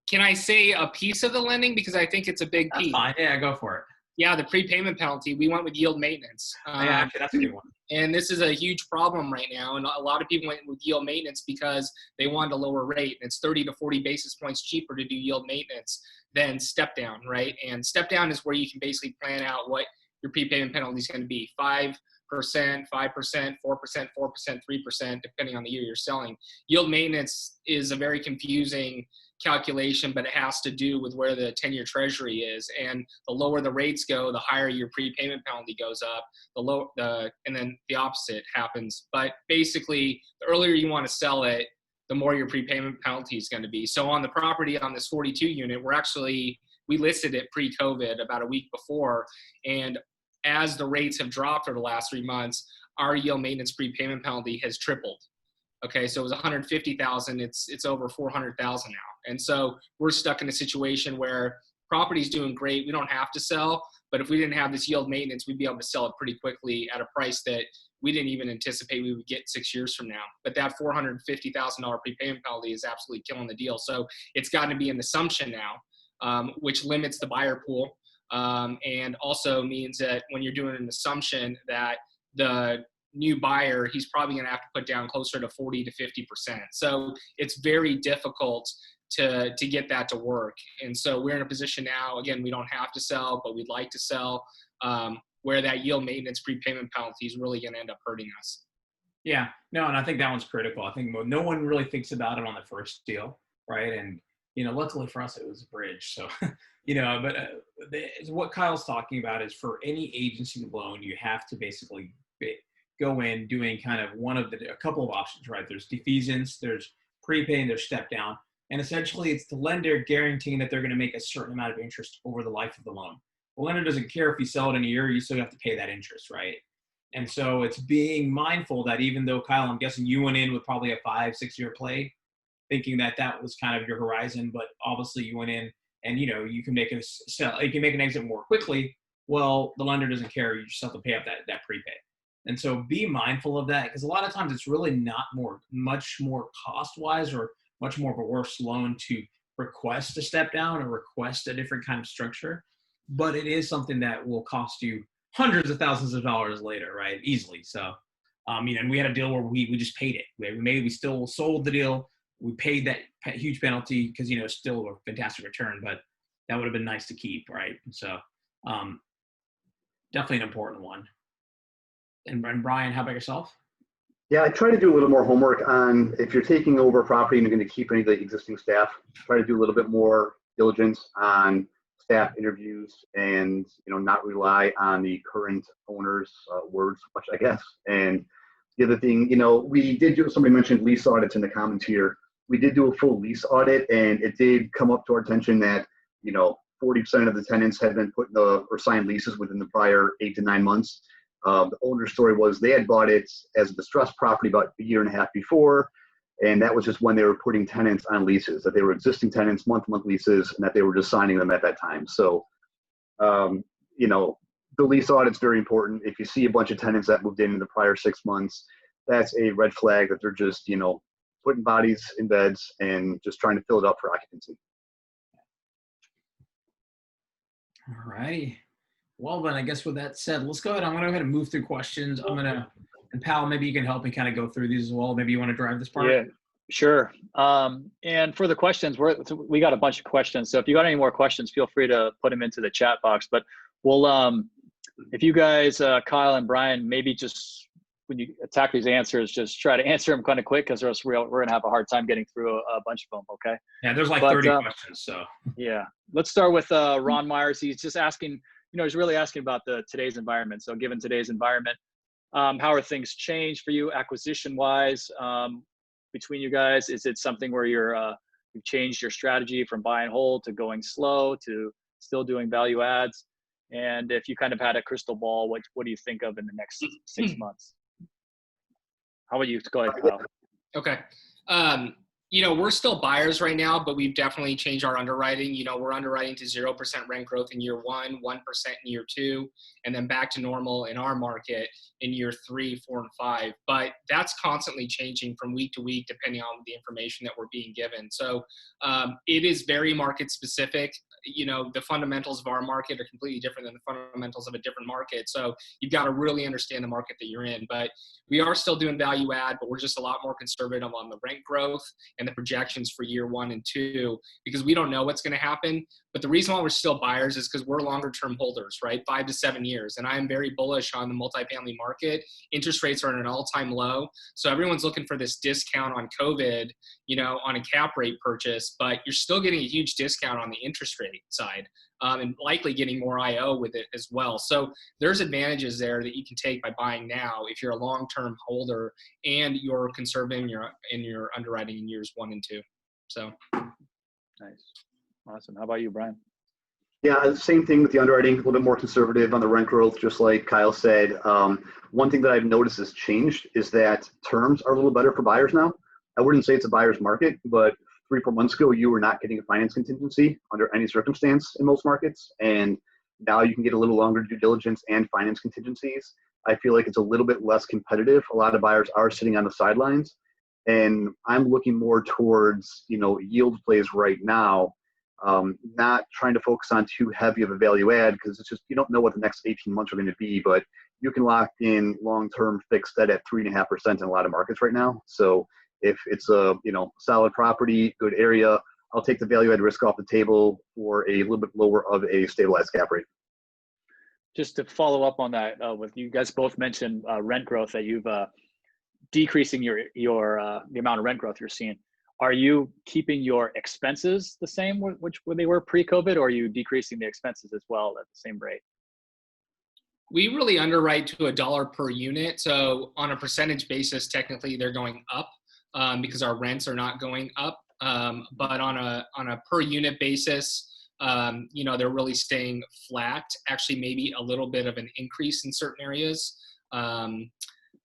Can I say a piece of the lending? Because I think it's a big piece. Fine. Yeah, go for it. Yeah, the prepayment penalty, we went with yield maintenance. Actually, that's a good one. And this is a huge problem right now. And a lot of people went with yield maintenance because they wanted a lower rate. And it's 30 to 40 basis points cheaper to do yield maintenance than step down, right? And step down is where you can basically plan out what your prepayment penalty is going to be. 5%, 5%, 4%, 4%, 3%, depending on the year you're selling. Yield maintenance is a very confusing calculation, but it has to do with where the 10-year treasury is. And the lower the rates go, the higher your prepayment penalty goes up, and then the opposite happens. But basically, the earlier you want to sell it, the more your prepayment penalty is going to be. So on the property on this 42 unit, we listed it pre-COVID about a week before. And as the rates have dropped over the last 3 months, our yield maintenance prepayment penalty has tripled. Okay, so it was $150,000. It's over $400,000 now. And so we're stuck in a situation where property's doing great. We don't have to sell, but if we didn't have this yield maintenance, we'd be able to sell it pretty quickly at a price that we didn't even anticipate we would get 6 years from now. But that $450,000 prepayment penalty is absolutely killing the deal. So it's got to be an assumption now, which limits the buyer pool, and also means that when you're doing an assumption that the new buyer, he's probably going to have to put down closer to 40 to 50%. So it's very difficult to get that to work. And so we're in a position now, again, we don't have to sell, but we'd like to sell, where that yield maintenance prepayment penalty is really going to end up hurting us. Yeah, no, and I think that one's critical. I think no one really thinks about it on the first deal, right? And, luckily for us, it was a bridge. So, but what Kyle's talking about is for any agency loan, you have to basically go in doing kind of a couple of options, right? There's defeasance, there's prepay, and there's step down. And essentially, it's the lender guaranteeing that they're going to make a certain amount of interest over the life of the loan. The lender doesn't care if you sell it in a year, you still have to pay that interest, right? And so it's being mindful that even though, Kyle, I'm guessing you went in with probably a 5-6 year play, thinking that that was kind of your horizon, but obviously you went in and, you can make an exit more quickly. Well, the lender doesn't care. You just have to pay up that prepay. And so be mindful of that, because a lot of times it's really not much more cost-wise or much more of a worse loan to request a step down or request a different kind of structure. But it is something that will cost you hundreds of thousands of dollars later, right? Easily. So, and we had a deal where we just paid it. We still sold the deal. We paid that huge penalty because, it's still a fantastic return, but that would have been nice to keep, right? So, definitely an important one. And Brian, how about yourself? Yeah, I try to do a little more homework on if you're taking over property and you're going to keep any of the existing staff, try to do a little bit more diligence on staff interviews and, not rely on the current owner's words much, I guess. And the other thing, we did somebody mentioned lease audits in the comments here. We did do a full lease audit, and it did come up to our attention that, 40% of the tenants had been or signed leases within the prior 8 to 9 months. The owner's story was they had bought it as a distressed property about a year and a half before, and that was just when they were putting tenants on leases, that they were existing tenants, month-to-month leases, and that they were just signing them at that time. So, the lease audit's very important. If you see a bunch of tenants that moved in the prior 6 months, that's a red flag that they're just, putting bodies in beds and just trying to fill it up for occupancy. All righty. Well, then I guess with that said, let's go ahead. I'm going to go ahead and move through questions. And Pal, maybe you can help me kind of go through these as well. Maybe you want to drive this part? Yeah, sure. And for the questions, we got a bunch of questions. So if you got any more questions, feel free to put them into the chat box. But we'll, if you guys, Kyle and Brian, maybe just when you attack these answers, just try to answer them kind of quick, because we're going to have a hard time getting through a bunch of them, okay? Yeah, there's like 30 questions, so. Yeah. Let's start with Ron Myers. He's just asking, he's really asking about today's environment. So given today's environment, how are things changed for you acquisition-wise between you guys? Is it something where you've changed your strategy from buy and hold to going slow to still doing value adds? And if you kind of had a crystal ball, what do you think of in the next 6 months? How about you? Go ahead, Kyle. Okay. We're still buyers right now, but we've definitely changed our underwriting. We're underwriting to 0% rent growth in year 1, 1% in year 2, and then back to normal in our market in year 3, 4, and 5. But that's constantly changing from week to week, depending on the information that we're being given. So it is very market specific. The fundamentals of our market are completely different than the fundamentals of a different market. So you've got to really understand the market that you're in. But we are still doing value add, but we're just a lot more conservative on the rent growth and the projections for year 1 and 2, because we don't know what's going to happen. But the reason why we're still buyers is because we're longer term holders, right? 5 to 7 years. And I am very bullish on the multifamily market. Interest rates are at an all-time low. So everyone's looking for this discount on COVID, on a cap rate purchase, but you're still getting a huge discount on the interest rate side, and likely getting more IO with it as well. So there's advantages there that you can take by buying now if you're a long-term holder and you're conserving in your underwriting in years 1 and 2. So nice. Awesome. How about you, Brian? Yeah, same thing with the underwriting, a little bit more conservative on the rent growth, just like Kyle said. One thing that I've noticed has changed is that terms are a little better for buyers now. I wouldn't say it's a buyer's market, but 3-4 months ago, you were not getting a finance contingency under any circumstance in most markets. And now you can get a little longer due diligence and finance contingencies. I feel like it's a little bit less competitive. A lot of buyers are sitting on the sidelines. And I'm looking more towards, yield plays right now, not trying to focus on too heavy of a value add, because it's just, you don't know what the next 18 months are going to be, but you can lock in long-term fixed debt at 3.5% in a lot of markets right now. So if it's a, solid property, good area, I'll take the value add risk off the table for a little bit lower of a stabilized cap rate. Just to follow up on that, with you guys both mentioned rent growth, that you've decreasing your the amount of rent growth you're seeing. Are you keeping your expenses the same which they were pre-COVID, or are you decreasing the expenses as well at the same rate? We really underwrite to $1 per unit. So on a percentage basis, technically they're going up because our rents are not going up. But on a per unit basis, they're really staying flat. Actually, maybe a little bit of an increase in certain areas,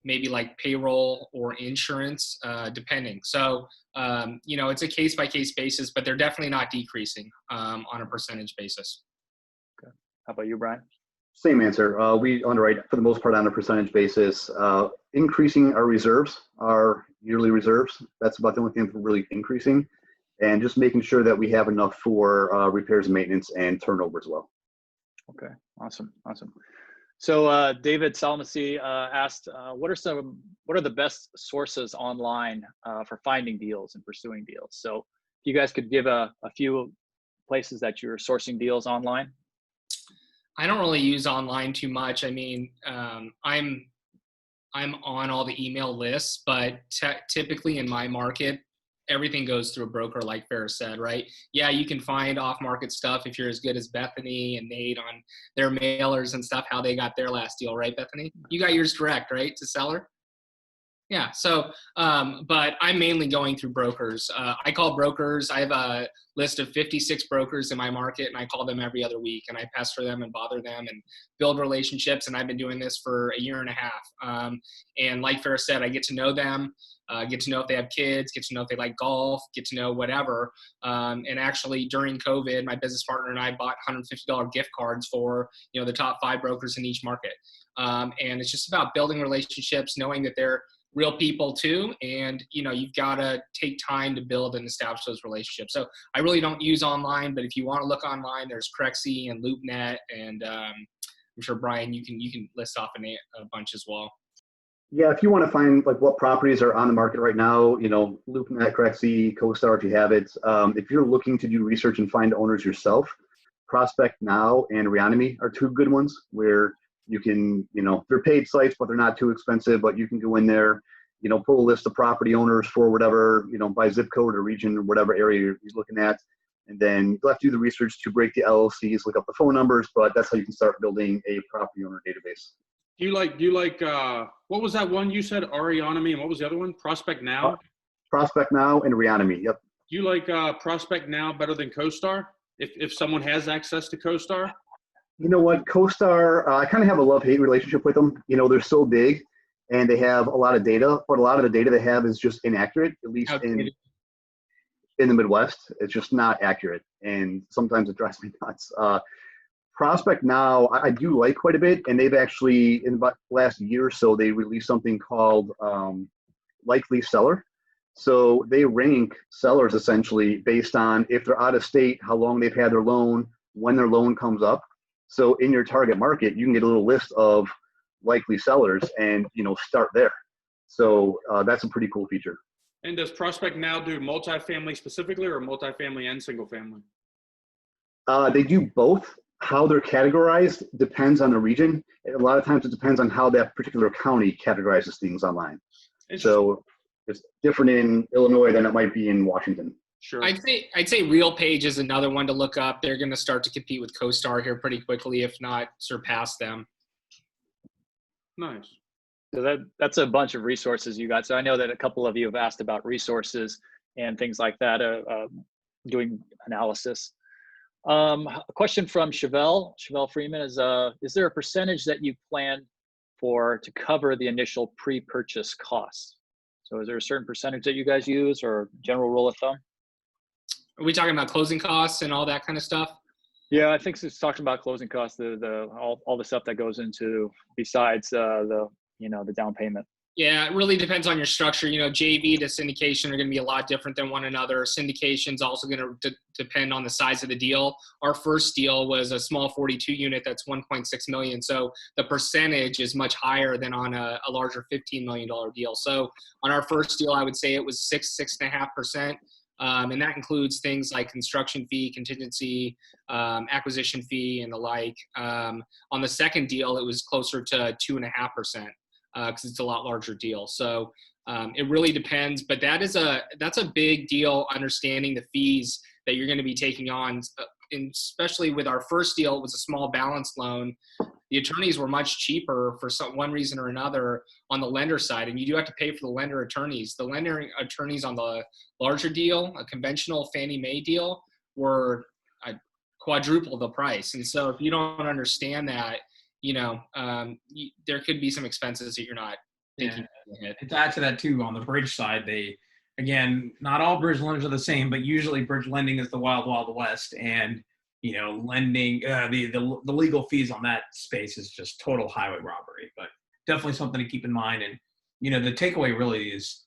maybe like payroll or insurance, depending. So, it's a case by case basis, but they're definitely not decreasing on a percentage basis. Okay. How about you, Brian? Same answer. We underwrite for the most part on a percentage basis, increasing our reserves, our yearly reserves. That's about the only thing we're really increasing, and just making sure that we have enough for repairs and maintenance and turnover as well. Okay, awesome. So David Salmasi asked, what are the best sources online for finding deals and pursuing deals? So if you guys could give a few places that you're sourcing deals online. I don't really use online too much. I mean, I'm on all the email lists, but typically in my market, everything goes through a broker, like Ferris said, right? Yeah, you can find off-market stuff if you're as good as Bethany and Nate on their mailers and stuff, how they got their last deal, right, Bethany? You got yours direct, right, to seller? Yeah, so, but I'm mainly going through brokers. I call brokers. I have a list of 56 brokers in my market, and I call them every other week, and I pester them and bother them and build relationships, and I've been doing this for a year and a half. And like Ferris said, I get to know them, get to know if they have kids, get to know if they like golf, get to know whatever. And actually, during COVID, my business partner and I bought $150 gift cards for, the top 5 brokers in each market. And it's just about building relationships, knowing that they're real people too, and you've got to take time to build and establish those relationships. So I really don't use online, but if you want to look online, there's Crexy and LoopNet, and I'm sure Brian, you can list off a bunch as well. Yeah, if you want to find like what properties are on the market right now, LoopNet, Crexy, CoStar, if you have it. If you're looking to do research and find owners yourself, Prospect Now and Reonomy are 2 good ones where you can, they're paid sites, but they're not too expensive, but you can go in there, pull a list of property owners for whatever, by zip code or region or whatever area you're looking at. And then you'll have to do the research to break the LLCs, look up the phone numbers, but that's how you can start building a property owner database. Do you like, what was that one you said, Reonomy, and what was the other one? Prospect Now? Prospect Now and Reonomy, yep. Do you like Prospect Now better than CoStar? If someone has access to CoStar? You know what, CoStar, I kind of have a love-hate relationship with them. They're so big and they have a lot of data, but a lot of the data they have is just inaccurate, at least in the Midwest. It's just not accurate, and sometimes it drives me nuts. Prospect Now, I do like quite a bit, and they've actually, in about the last year or so, they released something called Likely Seller. So they rank sellers essentially based on if they're out of state, how long they've had their loan, when their loan comes up. So in your target market, you can get a little list of likely sellers and, start there. So that's a pretty cool feature. And does Prospect Now do multifamily specifically, or multifamily and single family? They do both. How they're categorized depends on the region. A lot of times it depends on how that particular county categorizes things online. So it's different in Illinois than it might be in Washington. Sure. I'd say RealPage is another one to look up. They're going to start to compete with CoStar here pretty quickly, if not surpass them. Nice. So that's a bunch of resources you got. So I know that a couple of you have asked about resources and things like that, doing analysis. A question from Chevelle Freeman is there a percentage that you plan for to cover the initial pre-purchase costs? So is there a certain percentage that you guys use, or general rule of thumb? Are we talking about closing costs and all that kind of stuff? Yeah, I think it's talking about closing costs, all the stuff that goes into besides the down payment. Yeah, it really depends on your structure. JV to syndication are going to be a lot different than one another. Syndication is also going to depend on the size of the deal. Our first deal was a small 42 unit that's 1.6 million. So the percentage is much higher than on a larger $15 million deal. So on our first deal, I would say it was 6.5%. And that includes things like construction fee, contingency, acquisition fee, and the like. On the second deal, it was closer to 2.5%. Because it's a lot larger deal. So it really depends, but that's a big deal, understanding the fees that you're going to be taking on. And especially with our first deal, it was a small balance loan. The attorneys were much cheaper for one reason or another on the lender side, and you do have to pay for the lender attorneys. The lender attorneys on the larger deal, a conventional Fannie Mae deal, were quadruple the price. And so if you don't understand that, there could be some expenses that you're not thinking. Yeah. To add to that too, on the bridge side, again, not all bridge lenders are the same, but usually bridge lending is the wild, wild west. And, lending, the legal fees on that space is just total highway robbery, but definitely something to keep in mind. And, the takeaway really is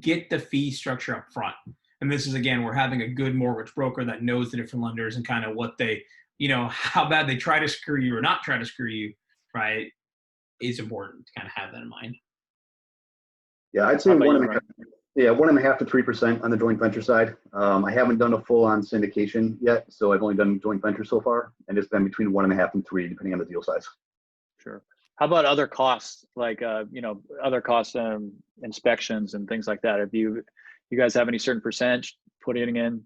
get the fee structure up front. And this is, again, we're having a good mortgage broker that knows the different lenders and kind of what they, how bad they try to screw you or not try to screw you, right, is important to kind of have that in mind. Yeah, I'd say 1.5 to 3% on the joint venture side. I haven't done a full-on syndication yet, so I've only done joint venture so far, and it's been between 1.5 and 3, depending on the deal size. Sure. How about other costs, like other costs, inspections and things like that? If you guys have any certain percentage putting in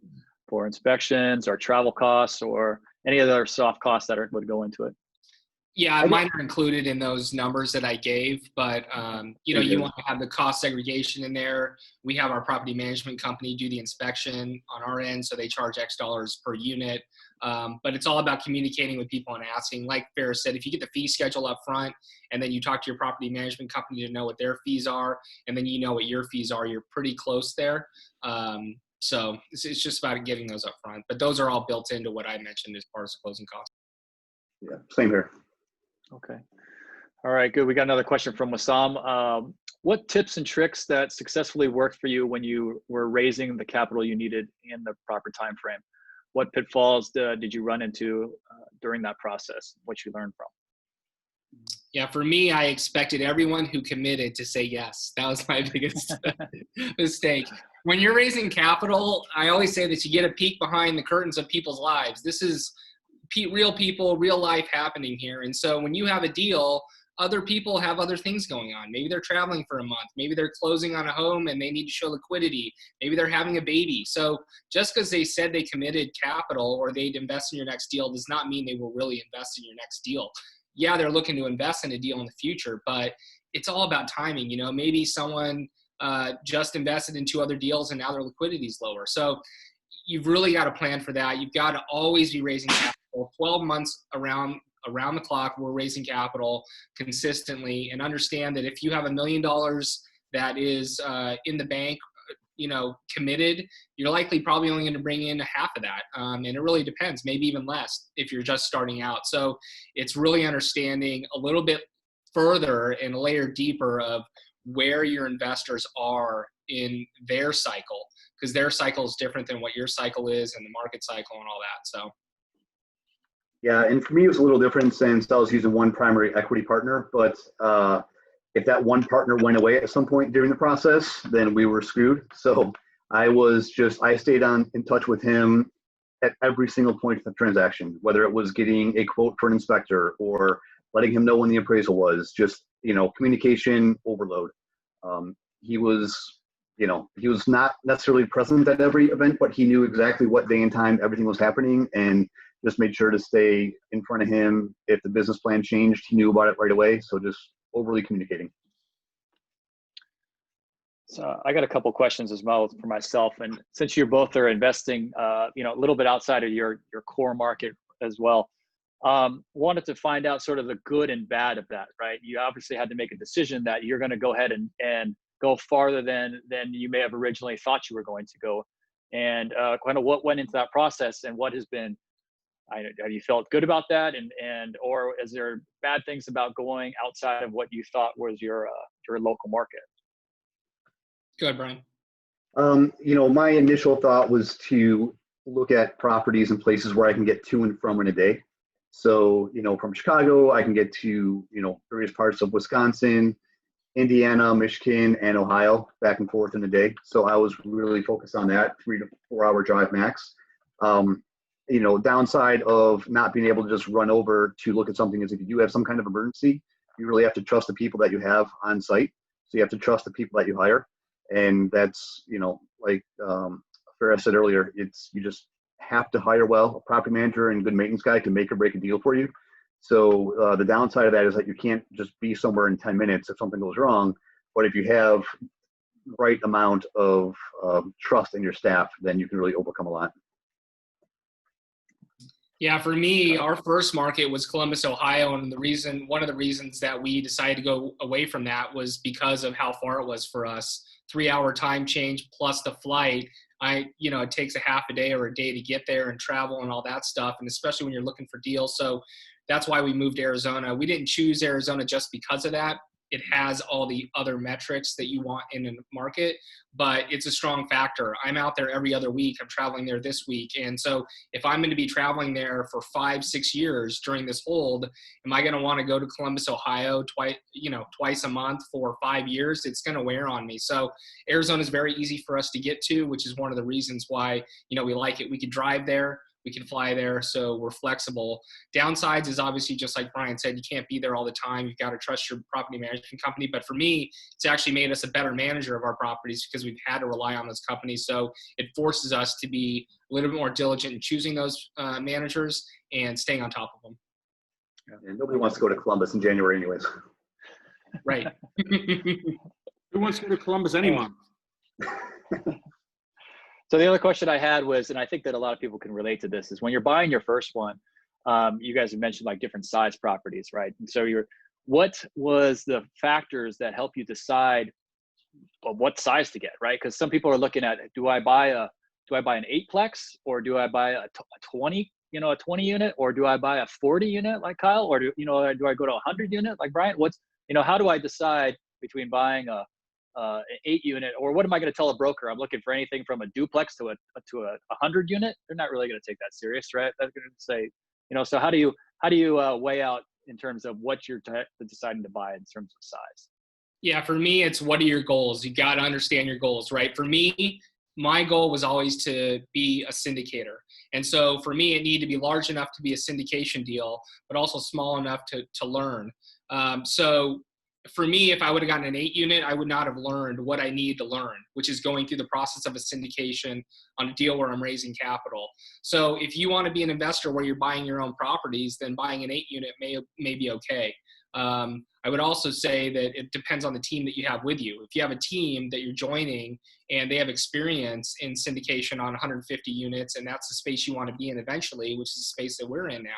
for inspections or travel costs or any other soft costs that would go into it? Yeah, mine are included in those numbers that I gave, but you want to have the cost segregation in there. We have our property management company do the inspection on our end, so they charge X dollars per unit. But it's all about communicating with people and asking. Like Ferris said, if you get the fee schedule up front and then you talk to your property management company to know what their fees are, and then you know what your fees are, you're pretty close there. So it's just about getting those up front. But those are all built into what I mentioned as part of the closing costs. Yeah, same here. Okay. All right, good. We got another question from Wassam. What tips and tricks that successfully worked for you when you were raising the capital you needed in the proper time frame? What pitfalls did you run into during that process? What you learned from? Yeah, for me, I expected everyone who committed to say yes. That was my biggest mistake. When you're raising capital, I always say that you get a peek behind the curtains of people's lives. This is real people, real life happening here. And so when you have a deal, other people have other things going on. Maybe they're traveling for a month. Maybe they're closing on a home and they need to show liquidity. Maybe they're having a baby. So just because they said they committed capital or they'd invest in your next deal does not mean they will really invest in your next deal. Yeah, they're looking to invest in a deal in the future, but it's all about timing. Maybe someone just invested in 2 other deals and now their liquidity is lower. So you've really got to plan for that. You've got to always be raising capital. 12 months around the clock, we're raising capital consistently, and understand that if you have $1 million that is in the bank, committed, you're likely probably only going to bring in half of that. And it really depends, maybe even less if you're just starting out. So it's really understanding a little bit further and a layer deeper of where your investors are in their cycle, because their cycle is different than what your cycle is and the market cycle and all that. So. Yeah, and for me, it was a little different since I was using one primary equity partner, but if that one partner went away at some point during the process, then we were screwed. So I stayed in touch with him at every single point of the transaction, whether it was getting a quote for an inspector or letting him know when the appraisal was, just, communication overload. He was not necessarily present at every event, but he knew exactly what day and time everything was happening, and just made sure to stay in front of him. If the business plan changed, he knew about it right away. So just overly communicating. So I got a couple questions as well for myself. And since you both are investing, a little bit outside of your core market as well, wanted to find out sort of the good and bad of that, right? You obviously had to make a decision that you're going to go ahead and go farther than you may have originally thought you were going to go. and kind of what went into that process, and what has been, have you felt good about that, and or is there bad things about going outside of what you thought was your local market? Go ahead, Brian. My initial thought was to look at properties and places where I can get to and from in a day. So, from Chicago, I can get to, various parts of Wisconsin, Indiana, Michigan, and Ohio, back and forth in a day. So I was really focused on that 3 to 4 hour drive max. Downside of not being able to just run over to look at something is if you do have some kind of emergency, you really have to trust the people that you have on site. So you have to trust the people that you hire. And that's, like Farrah said earlier, you just have to hire well. A property manager and good maintenance guy can make or break a deal for you. So the downside of that is that you can't just be somewhere in 10 minutes if something goes wrong. But if you have the right amount of trust in your staff, then you can really overcome a lot. Yeah, for me, our first market was Columbus, Ohio, and one of the reasons that we decided to go away from that was because of how far it was for us. 3 hour time change plus the flight. It takes a half a day or a day to get there and travel and all that stuff, and especially when you're looking for deals. So that's why we moved to Arizona. We didn't choose Arizona just because of that. It has all the other metrics that you want in a market, but it's a strong factor. I'm out there every other week. I'm traveling there this week. And so if I'm going to be traveling there for 5-6 years during this hold, am I going to want to go to Columbus, Ohio twice a month for 5 years? It's going to wear on me. So Arizona is very easy for us to get to, which is one of the reasons why, we like it. We could drive there. We can fly there, so we're flexible. Downsides is obviously, just like Brian said, you can't be there all the time. You've got to trust your property management company. But for me, it's actually made us a better manager of our properties because we've had to rely on those companies. So it forces us to be a little bit more diligent in choosing those managers and staying on top of them. And nobody wants to go to Columbus in January anyways. Right. Who wants to go to Columbus any month? So the other question I had was, and I think that a lot of people can relate to this, is when you're buying your first one, you guys have mentioned like different size properties, right? And so what was the factors that help you decide what size to get, right? Because some people are looking at, do I buy an 8-plex, or do I buy a 20 unit, or do I buy a 40 unit like Kyle, or do I go to 100 unit like Brian? How do I decide between buying an 8 unit, or what am I going to tell a broker? I'm looking for anything from a duplex to a 100 unit. They're not really going to take that serious, right? They're going to say, so how do you weigh out in terms of what you're deciding to buy in terms of size? Yeah, for me, it's what are your goals? You got to understand your goals, right? For me, my goal was always to be a syndicator. And so for me, it needed to be large enough to be a syndication deal, but also small enough to learn. So for me, if I would have gotten an 8 unit, I would not have learned what I need to learn, which is going through the process of a syndication on a deal where I'm raising capital. So if you want to be an investor where you're buying your own properties, then buying an 8 unit may be okay. I would also say that it depends on the team that you have with you. If you have a team that you're joining and they have experience in syndication on 150 units, and that's the space you want to be in eventually, which is the space that we're in now,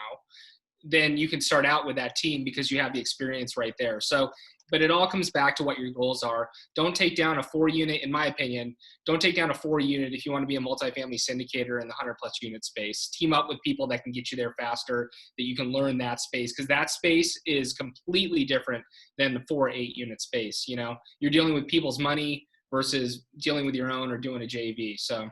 then you can start out with that team because you have the experience right there. So, but it all comes back to what your goals are. Don't take down a 4 unit, in my opinion. Don't take down a 4 unit if you want to be a multifamily syndicator in the 100+ unit space. Team up with people that can get you there faster, that you can learn that space, because that space is completely different than the 4 or 8 unit space. You're dealing with people's money versus dealing with your own or doing a JV. So.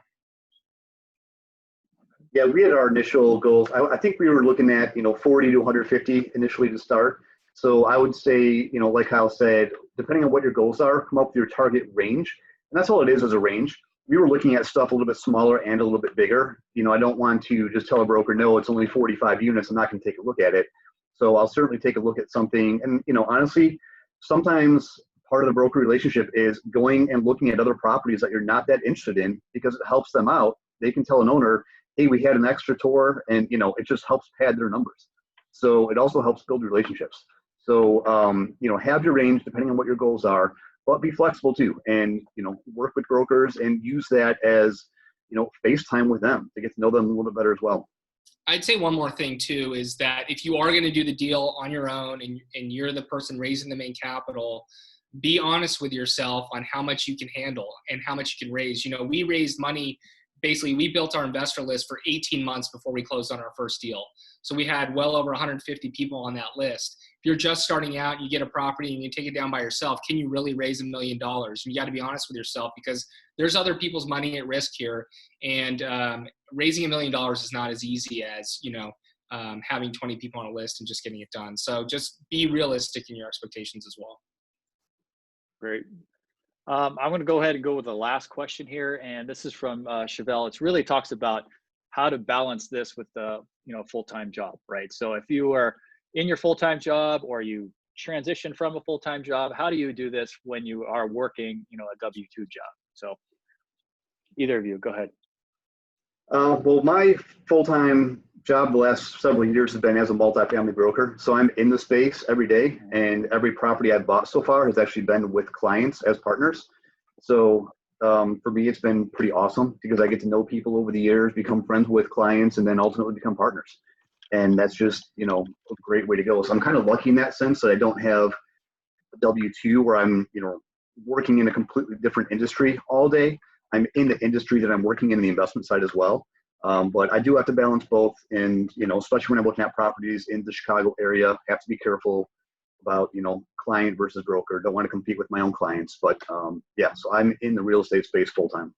Yeah, we had our initial goals. I think we were looking at 40 to 150 initially to start. So I would say, like Kyle said, depending on what your goals are, come up with your target range. And that's all it is a range. We were looking at stuff a little bit smaller and a little bit bigger. I don't want to just tell a broker, no, it's only 45 units. I'm not going to take a look at it. So I'll certainly take a look at something. And, honestly, sometimes part of the broker relationship is going and looking at other properties that you're not that interested in, because it helps them out. They can tell an owner, hey, we had an extra tour, and, it just helps pad their numbers. So it also helps build relationships. So, have your range depending on what your goals are, but be flexible too, and, work with brokers and use that as, FaceTime with them to get to know them a little bit better as well. I'd say one more thing too, is that if you are going to do the deal on your own and you're the person raising the main capital, be honest with yourself on how much you can handle and how much you can raise. We raised money basically we built our investor list for 18 months before we closed on our first deal. So we had well over 150 people on that list. If you're just starting out, you get a property and you take it down by yourself, can you really raise $1 million? You got to be honest with yourself, because there's other people's money at risk here. And raising $1 million is not as easy as, having 20 people on a list and just getting it done. So just be realistic in your expectations as well. Great. I'm going to go ahead and go with the last question here. And this is from Chevelle. It really talks about how to balance this with the, full-time job, right? So if you are in your full-time job or you transition from a full-time job, how do you do this when you are working, a W-2 job? So either of you, go ahead. Well, my full-time job the last several years has been as a multifamily broker. So I'm in the space every day, and every property I've bought so far has actually been with clients as partners. So for me, it's been pretty awesome because I get to know people over the years, become friends with clients, and then ultimately become partners. And that's just, a great way to go. So I'm kind of lucky in that sense that I don't have a W-2 where I'm, working in a completely different industry all day. I'm in the industry that I'm working in the investment side as well. But I do have to balance both, and, especially when I'm looking at properties in the Chicago area, have to be careful about, client versus broker. Don't want to compete with my own clients, but so I'm in the real estate space full time.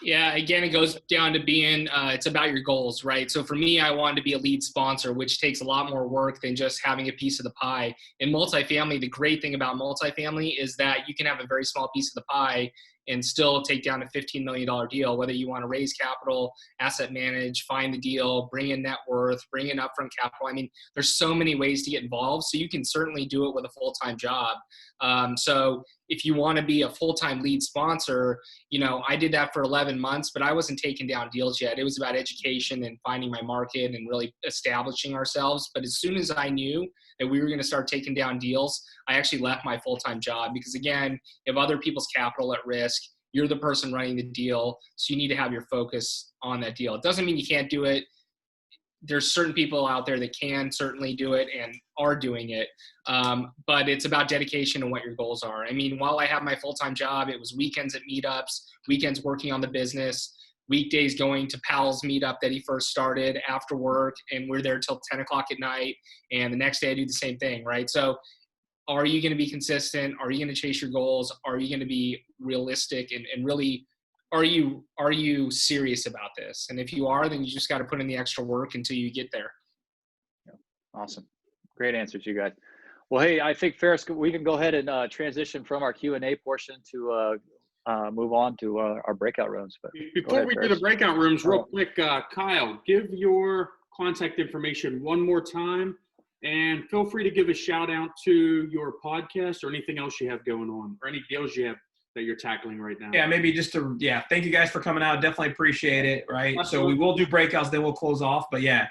Yeah, again, it goes down to being, it's about your goals, right? So for me, I wanted to be a lead sponsor, which takes a lot more work than just having a piece of the pie. In multifamily, the great thing about multifamily is that you can have a very small piece of the pie and still take down a $15 million deal, whether you want to raise capital, asset manage, find the deal, bring in net worth, bring in upfront capital. I mean, there's so many ways to get involved. So you can certainly do it with a full-time job. So if you want to be a full-time lead sponsor, I did that for 11 months, but I wasn't taking down deals yet. It was about education and finding my market and really establishing ourselves. But as soon as I knew that we were going to start taking down deals, I actually left my full-time job because, again, you have other people's capital at risk. You're the person running the deal, so you need to have your focus on that deal. It doesn't mean you can't do it. There's certain people out there that can certainly do it and are doing it. But it's about dedication and what your goals are. I mean, while I have my full-time job, it was weekends at meetups, weekends working on the business, weekdays going to Pal's meetup that he first started after work, and we're there till 10 o'clock at night. And the next day I do the same thing, right? So are you going to be consistent? Are you going to chase your goals? Are you going to be realistic and really, are you serious about this? And if you are, then you just got to put in the extra work until you get there. Yeah. Awesome. Great answers, you guys. Well, hey, I think, Ferris, we can go ahead and transition from our Q&A portion to move on to our breakout rooms. But before we do the breakout rooms, real quick, Kyle, give your contact information one more time, and feel free to give a shout out to your podcast or anything else you have going on, or any deals you have that you're tackling right now. Yeah, maybe just to, thank you guys for coming out. Definitely appreciate it, right? Absolutely. So we will do breakouts, then we'll close off. But yeah,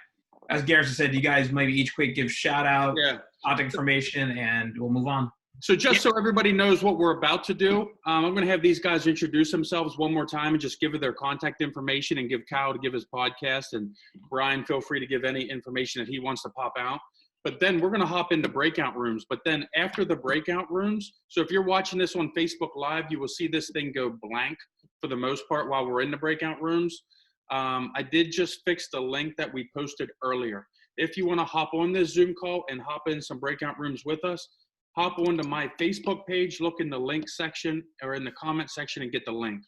as Garrison said, you guys maybe each quick give shout out, contact information, and we'll move on. So just so everybody knows what we're about to do, I'm going to have these guys introduce themselves one more time and just give their contact information, and give Kyle to give his podcast, and Brian, feel free to give any information that he wants to pop out. But then we're going to hop into breakout rooms. But then after the breakout rooms, so if you're watching this on Facebook Live, you will see this thing go blank for the most part while we're in the breakout rooms. I did just fix the link that we posted earlier. If you want to hop on this Zoom call and hop in some breakout rooms with us, hop onto my Facebook page, look in the link section or in the comment section and get the link.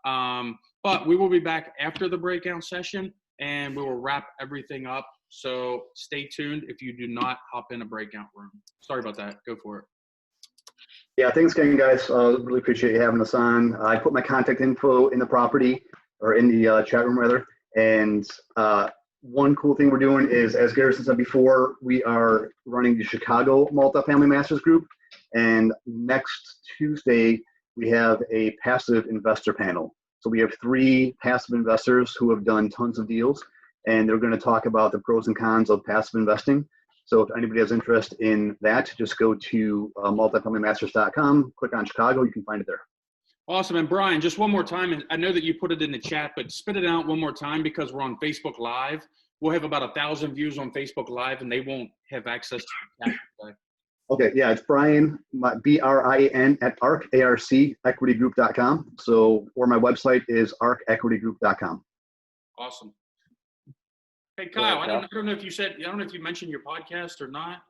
But we will be back after the breakout session, and we will wrap everything up. So stay tuned if you do not hop in a breakout room. Sorry about that. Go for it. Yeah, thanks again, guys. Really appreciate you having us on. I put my contact info in the property, or in the chat room rather. And one cool thing we're doing is, as Garrison said before, we are running the Chicago Multifamily Masters Group. And next Tuesday, we have a passive investor panel. So we have 3 passive investors who have done tons of deals, and they're going to talk about the pros and cons of passive investing. So if anybody has interest in that, just go to multifamilymasters.com, click on Chicago, you can find it there. Awesome. And Brian, just one more time, and I know that you put it in the chat, but spit it out one more time, because we're on Facebook Live. We'll have about 1,000 views on Facebook Live, and they won't have access to the chat today. Okay, yeah, it's Brian, BRIN at ARC, ARC, equitygroup.com. So, or my website is arcequitygroup.com. Awesome. Hey, Go ahead, Kyle, I Kyle. don't know if you mentioned your podcast or not.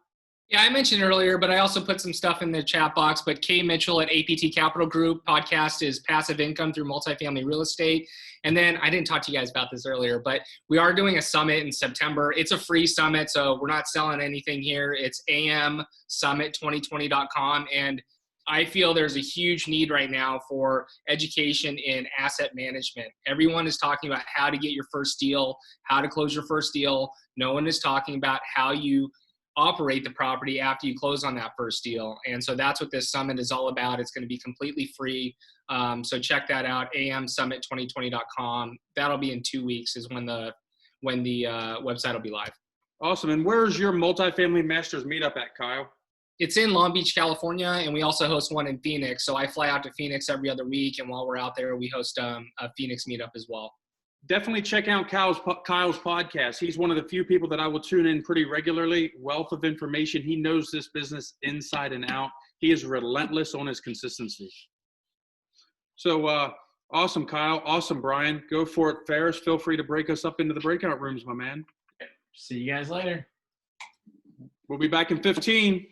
Yeah, I mentioned earlier, but I also put some stuff in the chat box. But Kay Mitchell at APT Capital Group podcast is passive income through multifamily real estate. And then I didn't talk to you guys about this earlier, but we are doing a summit in September. It's a free summit, so we're not selling anything here. It's amsummit2020.com. And I feel there's a huge need right now for education in asset management. Everyone is talking about how to get your first deal, how to close your first deal. No one is talking about how you operate the property after you close on that first deal. And so that's what this summit is all about. It's going to be completely free. So check that out, amsummit2020.com. That'll be in 2 weeks is when the website will be live. Awesome. And where's your Multifamily Masters Meetup at, Kyle? It's in Long Beach, California, and we also host one in Phoenix. So I fly out to Phoenix every other week, and while we're out there, we host a Phoenix meetup as well. Definitely check out Kyle's podcast. He's one of the few people that I will tune in pretty regularly. Wealth of information. He knows this business inside and out. He is relentless on his consistency. So awesome, Kyle. Awesome, Brian. Go for it. Ferris, feel free to break us up into the breakout rooms, my man. See you guys later. We'll be back in 15.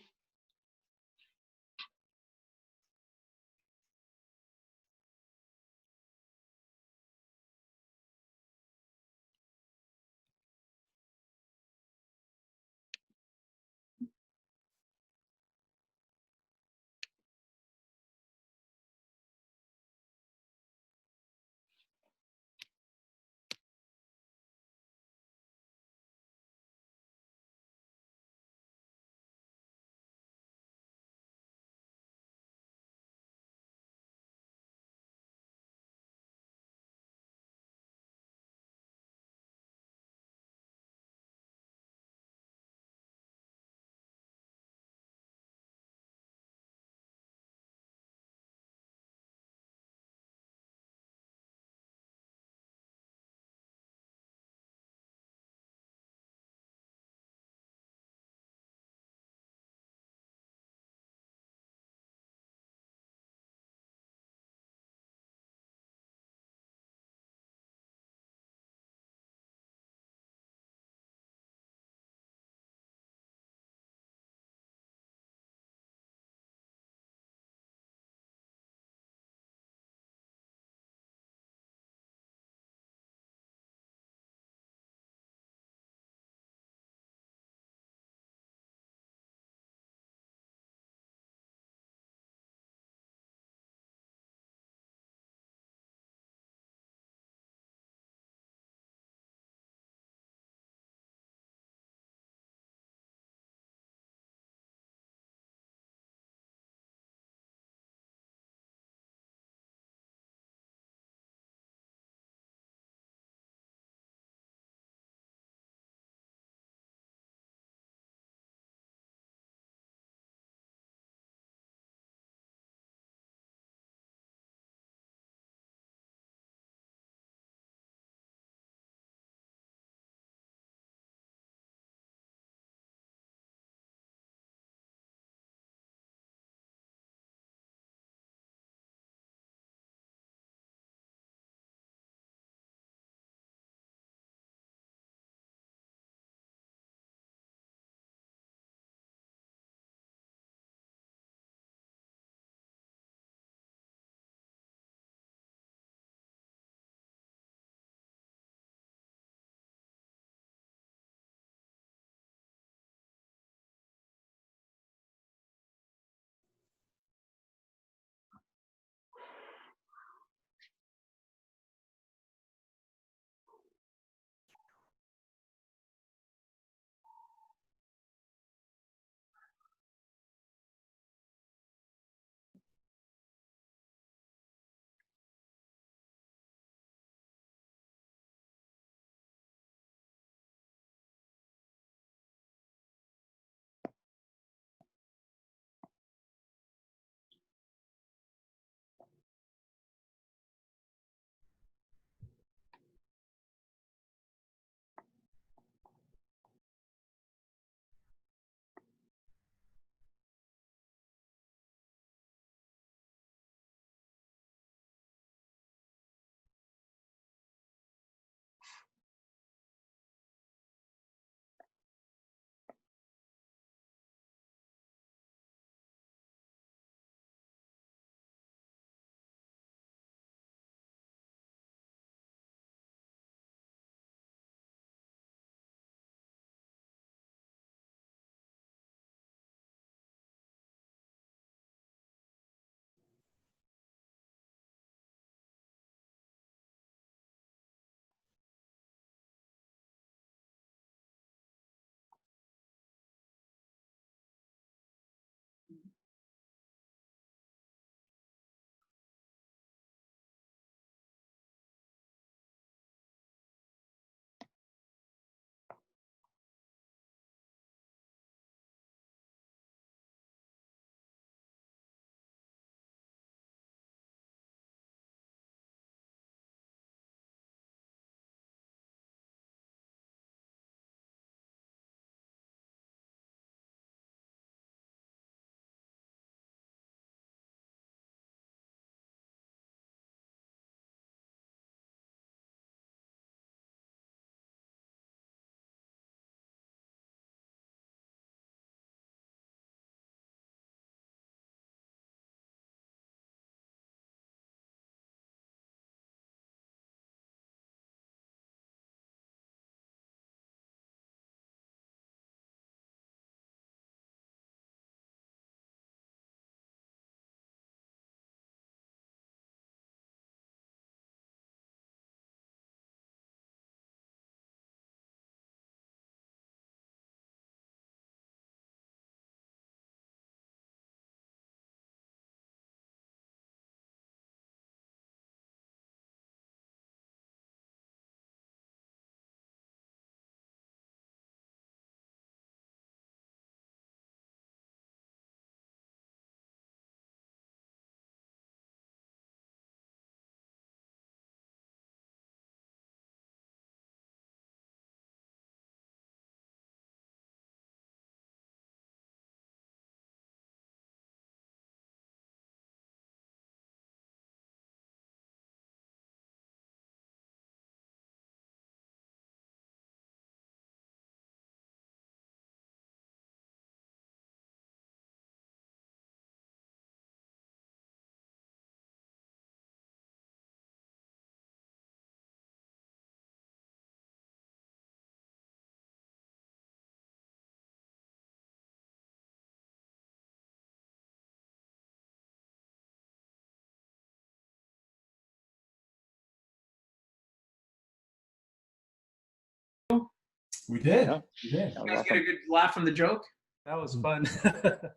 We did. Yeah. We did. That You was guys get a awesome. good laugh from the joke? That was fun.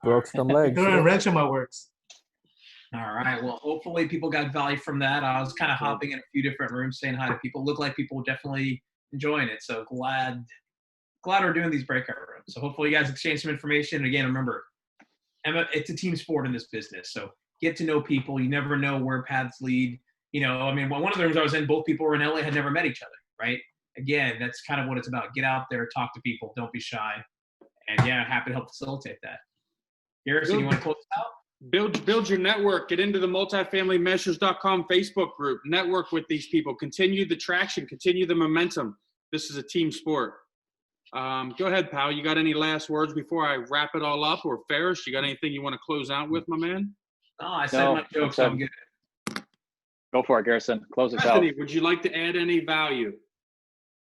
Broke some legs. Throwing a wrench in my works. All right. Well, hopefully people got value from that. I was kind of hopping in a few different rooms saying hi to people. Look like people were definitely enjoying it. So glad we're doing these breakout rooms. So hopefully you guys exchange some information. And again, remember, it's a team sport in this business. So get to know people. You never know where paths lead. You know, I mean, one of the rooms I was in, both people were in LA, had never met each other, right? Again, that's kind of what it's about. Get out there, talk to people, don't be shy. And yeah, happy to help facilitate that. Garrison, you want to close it out? Build your network. Get into the multifamilymasters.com Facebook group. Network with these people. Continue the traction. Continue the momentum. This is a team sport. Go ahead, pal. You got any last words before I wrap it all up? Or Ferris, you got anything you want to close out with, my man? Oh, I said my joke, so I'm good. Go for it, Garrison. Close us out. Bethany, would you like to add any value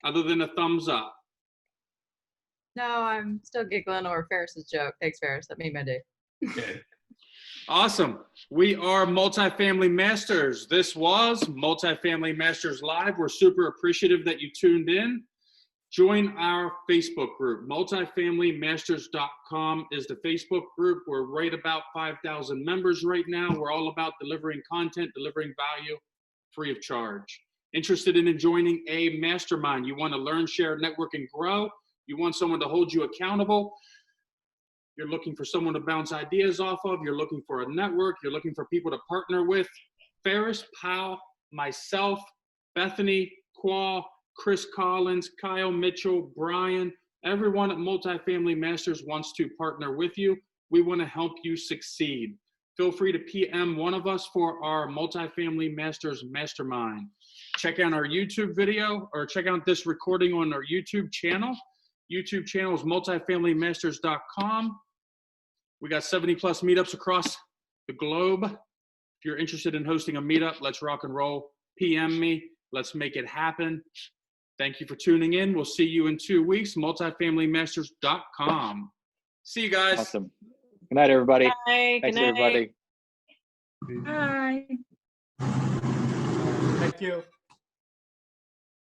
other than a thumbs up? No, I'm still giggling over Ferris's joke. Thanks, Ferris. That made my day. Good. Awesome. We are Multifamily Masters. This was Multifamily Masters Live. We're super appreciative that you tuned in. Join our Facebook group. Multifamilymasters.com is the Facebook group. We're right about 5,000 members right now. We're all about delivering content, delivering value free of charge. Interested in joining a mastermind? You want to learn, share, network, and grow? You want someone to hold you accountable? You're looking for someone to bounce ideas off of. You're looking for a network. You're looking for people to partner with. Ferris, Powell, myself, Bethany, Qual, Chris Collins, Kyle Mitchell, Brian, everyone at Multifamily Masters wants to partner with you. We want to help you succeed. Feel free to PM one of us for our Multifamily Masters Mastermind. Check out our YouTube video or check out this recording on our YouTube channel. YouTube channel is multifamilymasters.com. We got 70 plus meetups across the globe. If you're interested in hosting a meetup, let's rock and roll. PM me. Let's make it happen. Thank you for tuning in. We'll see you in 2 weeks. Multifamilymasters.com. See you guys. Awesome. Good night, everybody. Bye. Thanks, Good night. everybody. Bye. Thank you.